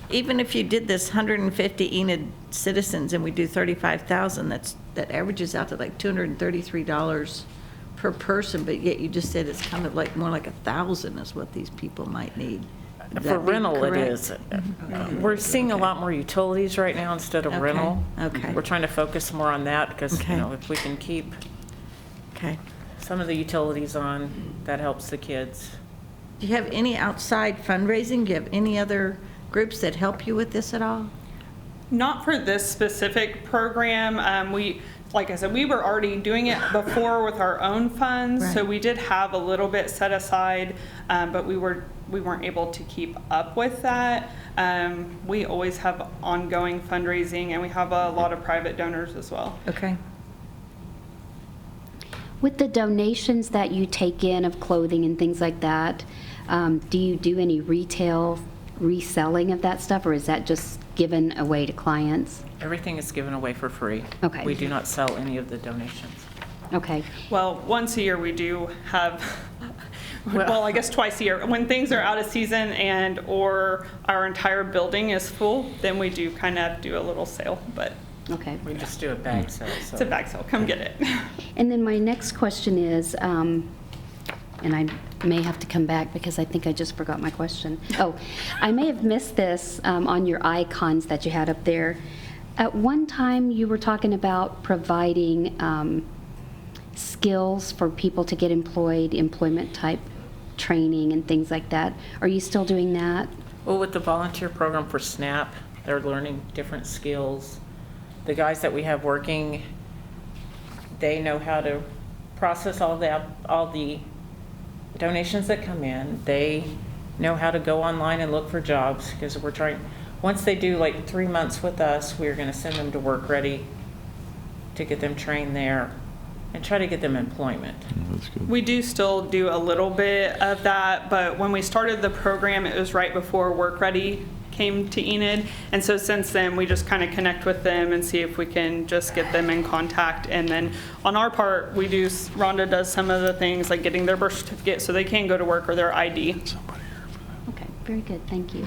Even if you did this 150 Enid citizens and we do 35,000, that averages out to like $233 per person, but yet you just said it's kind of like more like 1,000 is what these people might need. Would For that be rental, it correct? is. We're seeing a lot more utilities right now instead of Okay, rental. okay. We're trying to focus more on that because, Okay. you know, if we can keep Okay. some of the utilities on, that helps the kids. Do you have any outside fundraising? Do you have any other groups that help you with this at all? Not for this specific program. like I said, we were already doing it before with our own funds, so Right. we did have a little bit set aside, but we weren't able to keep up with that. We always have ongoing fundraising, and we have a lot of private donors as well. Okay. With the donations that you take in of clothing and things like that, do you do any retail reselling of that stuff, or is that just given away to clients? Everything is given away for free. Okay. We do not sell any of the donations. Okay. Well, once a year we do have, well, I guess twice a year. When things are out of season and or our entire building is full, then we do kind of do a little sale, but Okay. We just do a bag sale. it's a bag sale. Come get it. And then my next question is, and I may have to come back because I think I just forgot my question. Oh, I may have missed this on your icons that you had up there. At one time, you were talking about providing skills for people to get employed, employment type training and things like that. Are you still doing that? Well, with the volunteer program for SNAP, they're learning different skills. The guys that we have working, they know how to process all the donations that come in. They know how to go online and look for jobs, because we're trying, once they do like 3 months with us, we're going to send them to Work Ready to get them trained there and try to get them employment. That's good. We do still do a little bit of that, but when we started the program, it was right before Work Ready came to Enid, and so since then we just kind of connect with them and see if we can just get them in contact. And then on our part, we do, Rhonda does some of the things like getting their birth certificate so they can go to work, or their ID. Okay, very good, thank you.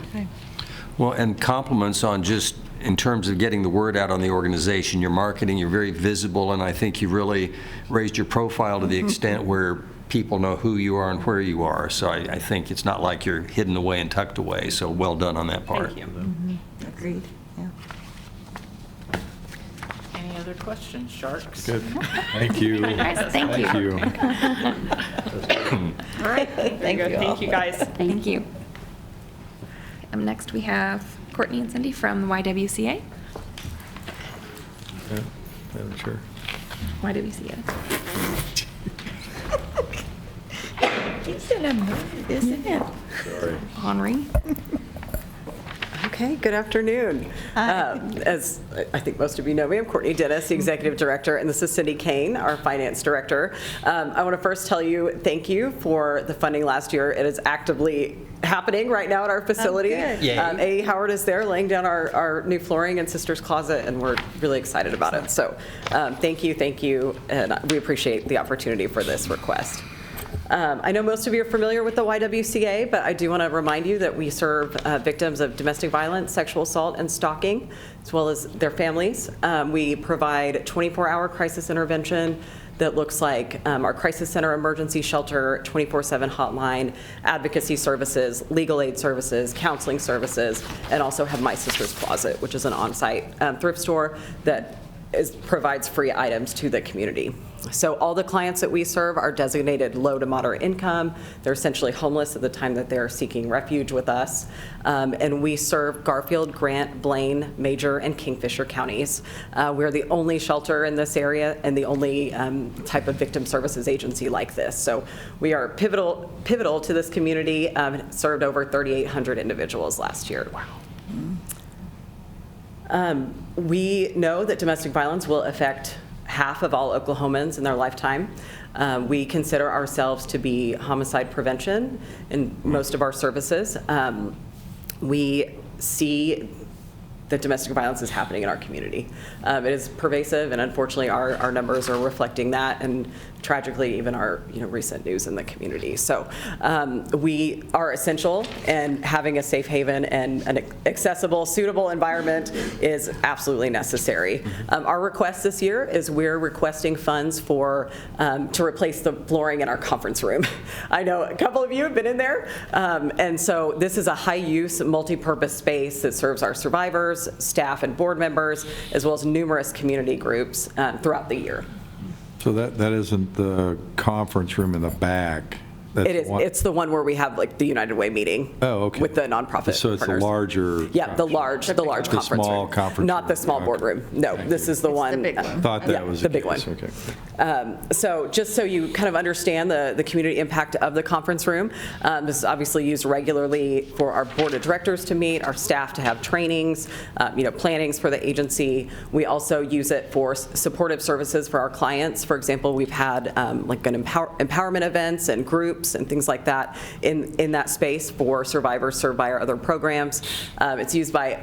Well, and compliments on just in terms of getting the word out on the organization, your marketing, you're very visible, and I think you really raised your profile to the extent where people know who you are and where you are. So I think it's not like you're hidden away and tucked away, so well done on that part. Thank you. Agreed, yeah. Any other questions, Sharks? Good. Thank you. Guys, thank you. All right. Thank you all. Thank you, guys. Thank you. Next, we have Courtney and Cindy from the YWCA. Yeah, Madam Chair. YWCA. It's in a mood, isn't it? Sorry. Henri. Okay, good afternoon. As I think most of you know me, I'm Courtney Dennis, the Executive Director, and this is Cindy Kane, our Finance Director. I want to first tell you thank you for the funding last year. It is actively happening right now at our facility. good. Yay. A. Howard is there laying down our new flooring in Sister's Closet, and we're really excited about it. So thank you, and we appreciate the opportunity for this request. I know most of you are familiar with the YWCA, but I do want to remind you that we serve victims of domestic violence, sexual assault, and stalking, as well as their families. We provide 24-hour crisis intervention that looks like our crisis center, emergency shelter, 24/7 hotline, advocacy services, legal aid services, counseling services, and also have My Sister's Closet, which is an on-site thrift store that provides free items to the community. So all the clients that we serve are designated low to moderate income. They're essentially homeless at the time that they're seeking refuge with us. And we serve Garfield, Grant, Blaine, Major, and Kingfisher counties. We're the only shelter in this area and the only type of victim services agency like this. So we are pivotal to this community, served over 3,800 individuals last year. Wow. We know that domestic violence will affect half of all Oklahomans in their lifetime. We consider ourselves to be homicide prevention in most of our services. We see that domestic violence is happening in our community. It is pervasive, and unfortunately our numbers are reflecting that, and tragically even our recent news in the community. So we are essential, and having a safe haven and an accessible, suitable environment is absolutely necessary. Our request this year is we're requesting funds for to replace the flooring in our conference room. I know a couple of you have been in there, and so this is a high-use, multi-purpose space that serves our survivors, staff, and board members, as well as numerous community groups throughout the year. So that isn't the conference room in the back. It is. It's the one where we have like the United Way meeting. Oh, okay. With the nonprofit So it's partners. a larger. Yeah, the large conference small room. conference Not the small boardroom. No, this is the one. Thought that was the big one. Okay. So just so you kind of understand the community impact of the conference room, this is obviously used regularly for our board of directors to meet, our staff to have trainings, plannings for the agency. We also use it for supportive services for our clients. For example, we've had like an empowerment events and groups and things like that in that space for survivors served by our other programs. It's used by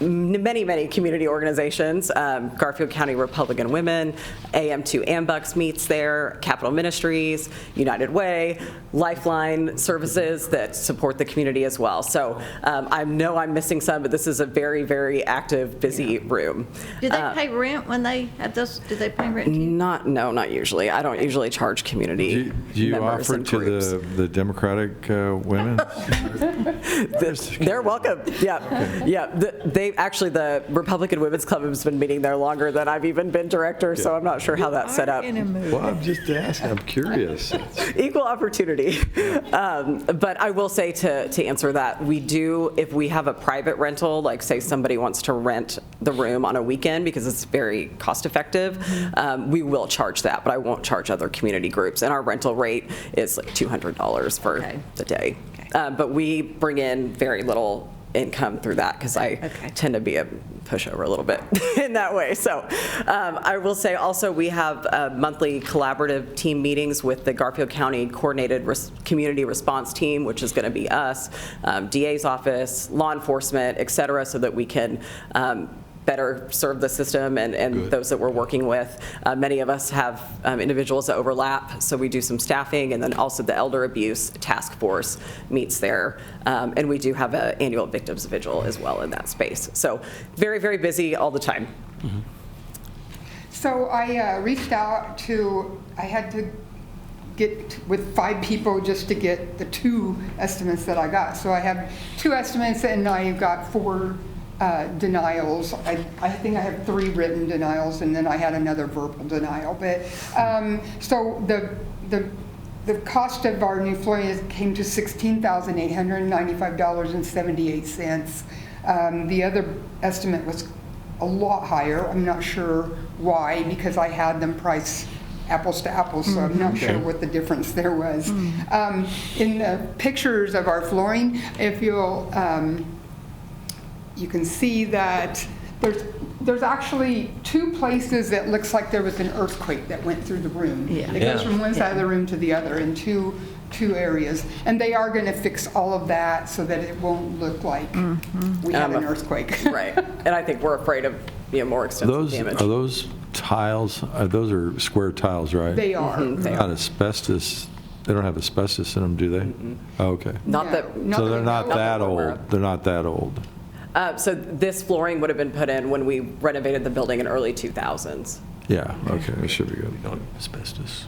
many community organizations. Garfield County Republican Women, AM2 Ambucks meets there, Capital Ministries, United Way, Lifeline services that support the community as well. So I know I'm missing some, but this is a very active, busy room. Do they pay rent when they have this? Do they pay rent to you? Not usually. I don't usually charge community Do you members offer and to groups. the Democratic women? They're welcome. Yeah. The Republican Women's Club has been meeting there longer than I've even been director, so I'm not sure how that's set up. Well, I'm just asking. I'm curious. Equal opportunity. But I will say to answer that, we do, if we have a private rental, like say somebody wants to rent the room on a weekend because it's very cost effective, we will charge that, but I won't charge other community groups. And our rental rate is like $200 for the day. But we bring in very little income through that because I tend to be a pushover a little bit in that way. So I will say also we have monthly collaborative team meetings with the Garfield County Coordinated Community Response Team, which is going to be us, DA's office, law enforcement, et cetera, so that we can better serve the system and those that we're working with. Many of us have individuals that overlap, so we do some staffing, and then also the Elder Abuse Task Force meets there. And we do have an annual victims vigil as well in that space. So very busy all the time. Mm-hmm. So I reached out I had to get with 5 people just to get the 2 estimates that I got. So I have 2 estimates and I got 4 denials. I think I have 3 written denials, and then I had another verbal denial. But so the cost of our new flooring came to $16,895.78. The other estimate was a lot higher. I'm not sure why, because I had them priced apples to apples, so I'm not sure what the difference there was. In the pictures of our flooring, if you'll you can see that there's actually 2 places that looks like there was an earthquake that went through the room. It goes from one side of the room to the other in two areas. And they are going to fix all of that so that it won't look like we have an earthquake. Right. And I think we're afraid of more extensive damage. Are those tiles, those are square tiles, right? They are. Not asbestos. They don't have asbestos in them, do they? Oh, okay. So they're not that old. They're not that old. So this flooring would have been put in when we renovated the building in early 2000s. Yeah, okay, it should be good. Asbestos.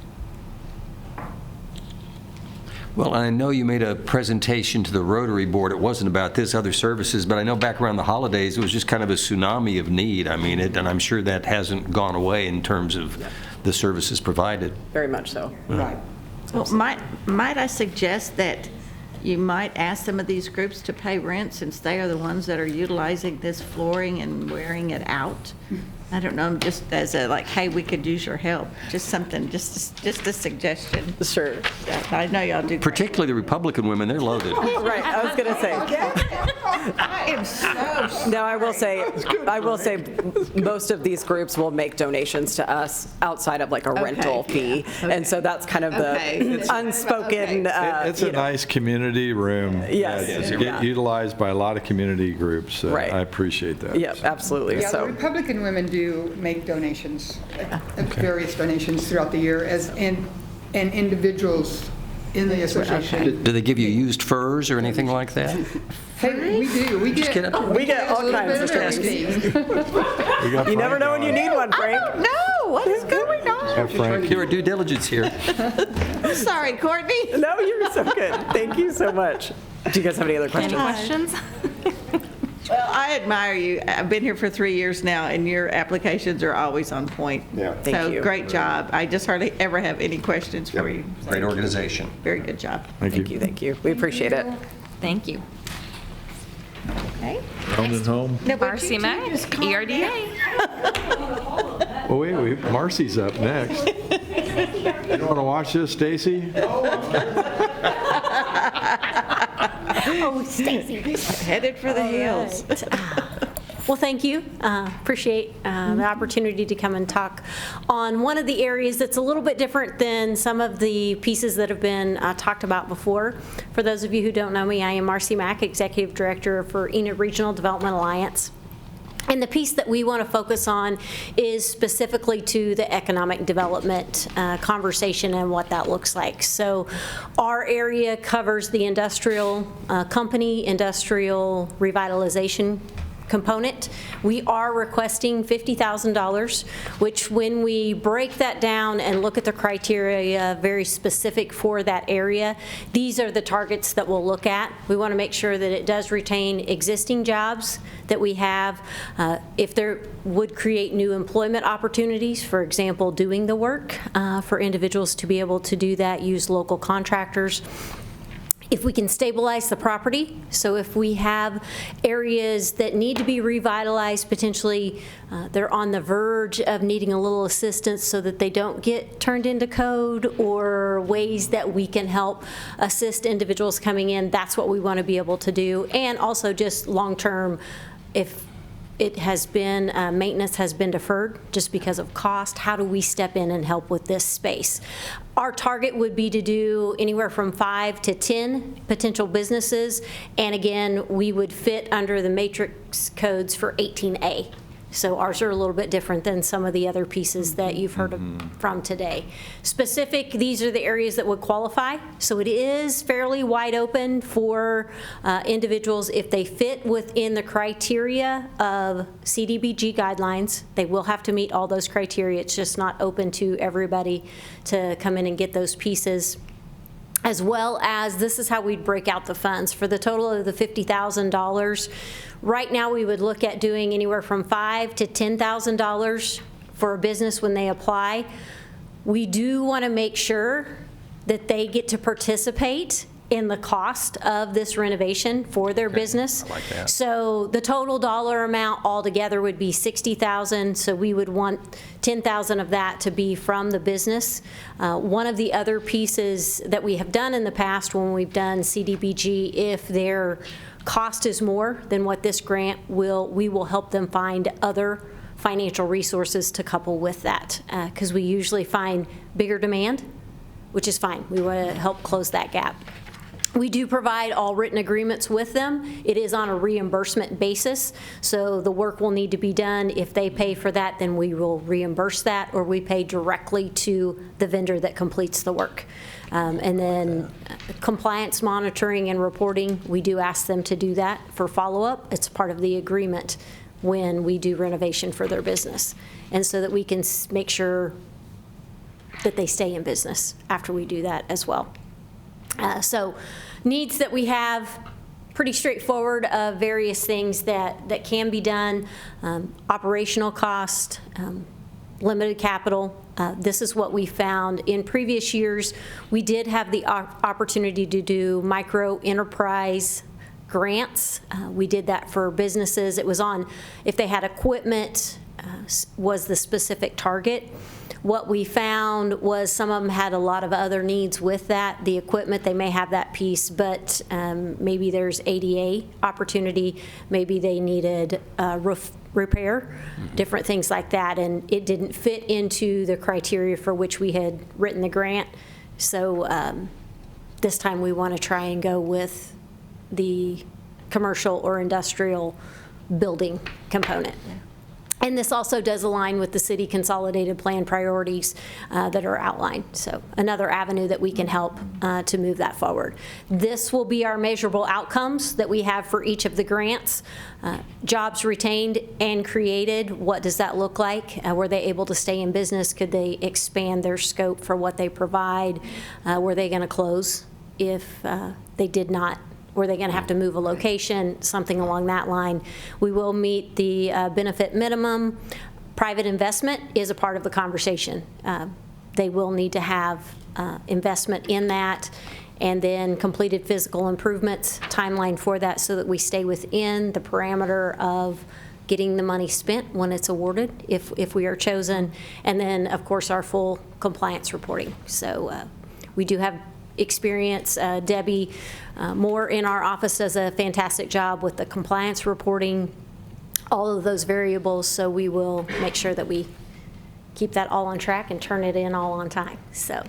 Well, I know you made a presentation to the Rotary Board. It wasn't about this, other services, but I know back around the holidays, it was just kind of a tsunami of need. I mean, and I'm sure that hasn't gone away in terms of the services provided. Very much so. Right. Well, might I suggest that you might ask some of these groups to pay rent, since they are the ones that are utilizing this flooring and wearing it out? I don't know, just as a, like, hey, we could use your help, just something, just a suggestion. Sure. I know y'all do. Particularly the Republican women, they're loaded. Right, I was going to say. I am so. No, I will say most of these groups will make donations to us outside of like a rental fee. And so that's kind of the unspoken. It's a nice community room. Yes. that get utilized by a lot of community groups. Right. I appreciate that. Yep, absolutely. Yeah, So. the Republican women do make donations, various donations throughout the year, and individuals in the association. Do they give you used furs or anything like that? Hey, we do. We get all kinds of things. You never know when you need one, Frank. I don't know. What is going on? Frank, here are due diligence here. I'm sorry, Courtney. No, you're so good. Thank you so much. Do you guys have any other questions? Any questions? Well, I admire you. I've been here for 3 years now, and your applications are always on point. Yeah. So great job. I just hardly ever have any questions for you. Great organization. Very good job. Thank you. Thank you. We appreciate it. Thank you. Okay. Round and home. Marcy Mack, ERDA. Oh, wait, Marcy's up next. You want to watch this, Stacy? Oh, Stacy. Headed for the hills. Well, thank you. Appreciate the opportunity to come and talk on one of the areas that's a little bit different than some of the pieces that have been talked about before. For those of you who don't know me, I am Marcy Mack, Executive Director for Enid Regional Development Alliance. And the piece that we want to focus on is specifically to the economic development conversation and what that looks like. So our area covers the industrial company, industrial revitalization component. We are requesting $50,000, which when we break that down and look at the criteria very specific for that area, these are the targets that we'll look at. We want to make sure that it does retain existing jobs that we have. If there would create new employment opportunities, for example, doing the work for individuals to be able to do that, use local contractors. If we can stabilize the property, so if we have areas that need to be revitalized, potentially they're on the verge of needing a little assistance so that they don't get turned into code, or ways that we can help assist individuals coming in, that's what we want to be able to do. And also just long-term, if it has been, maintenance has been deferred just because of cost, how do we step in and help with this space? Our target would be to do anywhere from 5 to 10 potential businesses, and again, we would fit under the matrix codes for 18A. So ours are a little bit different than some of the other pieces that you've heard from today. Specific, these are the areas that would qualify. So it is fairly wide open for individuals if they fit within the criteria of CDBG guidelines. They will have to meet all those criteria. It's just not open to everybody to come in and get those pieces. As well as, this is how we'd break out the funds. For the total of the $50,000, right now we would look at doing anywhere from $5,000 to $10,000 for a business when they apply. We do want to make sure that they get to participate in the cost of this renovation for their business. I like that. So the total dollar amount altogether would be $60,000. So we would want $10,000 of that to be from the business. One of the other pieces that we have done in the past when we've done CDBG, if their cost is more than what this grant will, we will help them find other financial resources to couple with that, because we usually find bigger demand, which is fine. We want to help close that gap. We do provide all written agreements with them. It is on a reimbursement basis, so the work will need to be done. If they pay for that, then we will reimburse that, or we pay directly to the vendor that completes the work. And then compliance monitoring and reporting, we do ask them to do that for follow-up. It's part of the agreement when we do renovation for their business, and so that we can make sure that they stay in business after we do that as well. So needs that we have, pretty straightforward of various things that can be done. Operational cost, limited capital. This is what we found. In previous years, we did have the opportunity to do micro enterprise grants. We did that for businesses. It was on, if they had equipment, was the specific target. What we found was some of them had a lot of other needs with that. The equipment, they may have that piece, but maybe there's ADA opportunity. Maybe they needed roof repair, different things like that, and it didn't fit into the criteria for which we had written the grant. So this time we want to try and go with the commercial or industrial building component. And this also does align with the city consolidated plan priorities that are outlined. So another avenue that we can help to move that forward. This will be our measurable outcomes that we have for each of the grants. Jobs retained and created, what does that look like? Were they able to stay in business? Could they expand their scope for what they provide? Were they going to close if they did not were they going to have to move a location, something along that line. We will meet the benefit minimum. Private investment is a part of the conversation. They will need to have investment in that, and then completed physical improvements, timeline for that so that we stay within the parameter of getting the money spent when it's awarded, if we are chosen, and then, of course, our full compliance reporting. So we do have experience. Debbie Moore in our office does a fantastic job with the compliance reporting, all of those variables, so we will make sure that we keep that all on track and turn it in all on time. So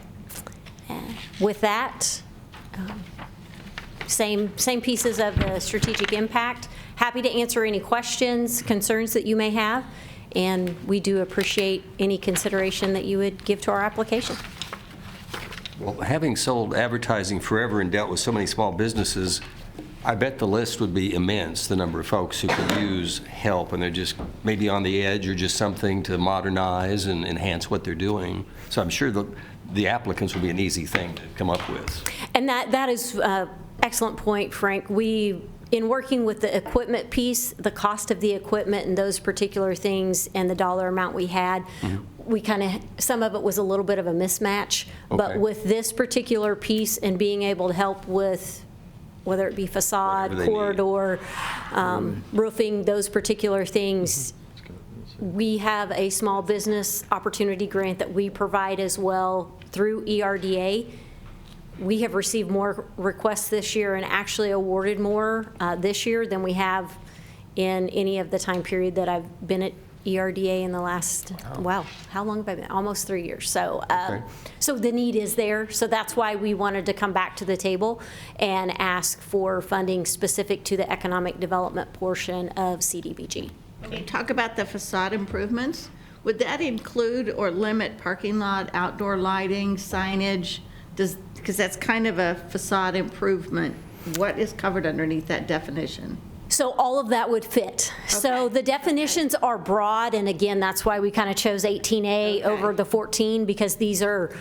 with that, same pieces of the strategic impact. Happy to answer any questions, concerns that you may have, and we do appreciate any consideration that you would give to our application. Well, having sold advertising forever and dealt with so many small businesses, I bet the list would be immense, the number of folks who could use help, and they're just maybe on the edge or just something to modernize and enhance what they're doing. So I'm sure the applicants will be an easy thing to come up with. And that is an excellent point, Frank. In working with the equipment piece, the cost of the equipment and those particular things and the dollar amount we had, we kind of, some of it was a little bit of a mismatch. Okay. But with this particular piece and being able to help with whether it be facade, corridor, roofing, those particular things, we have a small business opportunity grant that we provide as well through ERDA. We have received more requests this year and actually awarded more this year than we have in any of the time period that I've been at ERDA in the last, wow, how long have I been? Almost 3 years. So, so the need is there. So that's why we wanted to come back to the table and ask for funding specific to the economic development portion of CDBG. When you talk about the facade improvements, would that include or limit parking lot, outdoor lighting, signage? Because that's kind of a facade improvement. What is covered underneath that definition? So all of that would fit. Okay. So the definitions are broad, and again, that's why we kind of chose 18A over the 14, because these are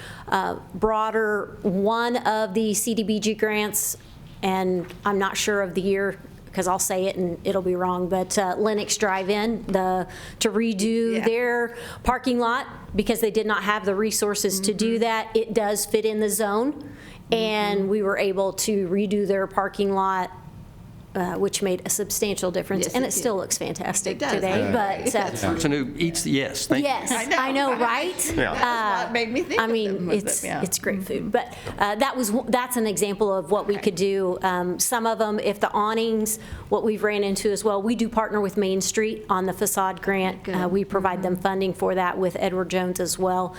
broader. One of the CDBG grants, and I'm not sure of the year, because I'll say it and it'll be wrong, but Lennox Drive-In, to redo their parking lot, because they did not have the resources to do that. It does fit in the zone, and we were able to redo their parking lot, which made a substantial difference, and it still looks fantastic today. But Person who eats the yes. Thank yes, you. I know, right? Yeah. That's what made me think. I mean, it's great food, but that's an example of what we could do. Some of them, if the awnings, what we've ran into as well, we do partner with Main Street on the facade grant. We provide them funding for that with Edward Jones as well.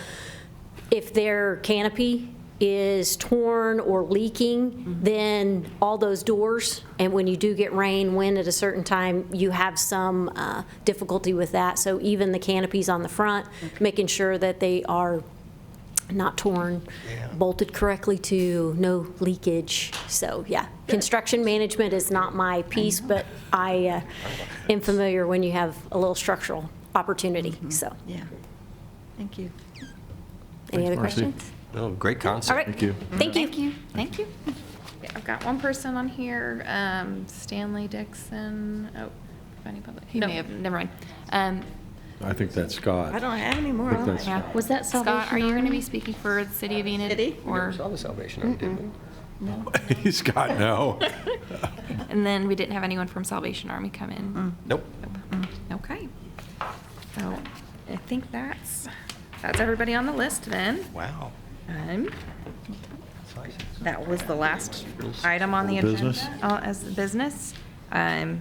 If their canopy is torn or leaking, then all those doors, and when you do get rain, wind at a certain time, you have some difficulty with that. So even the canopies on the front, making sure that they are not torn, bolted correctly to no leakage. So yeah, construction management is not my piece, but I am familiar when you have a little structural opportunity. So yeah, thank you. Any other questions? Oh, great concept. All right. Thank you. Thank you. Thank you. Thank you. Yeah, I've got one person on here, Stanley Dixon. Oh, Funny Public. He may have, never mind. I think that's Scott. I don't have any more I think on that's it. Yeah. Was that Scott, are you going to be speaking for the City of Enid? City? Or? Saw the Salvation Army, didn't we? Scott, no. And then we didn't have anyone from Salvation Army come in. Nope. Okay. So I think that's everybody on the list then. Wow. That was the last item on the agenda. Business? As the business. I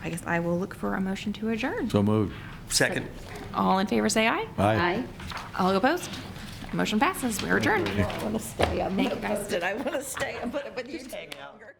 guess I will look for a motion to adjourn. So moved. Second. All in favor, say aye. Aye. All opposed? Motion passes. We're adjourned. I want to stay. Thank you, guys. I want to stay, but you stay longer.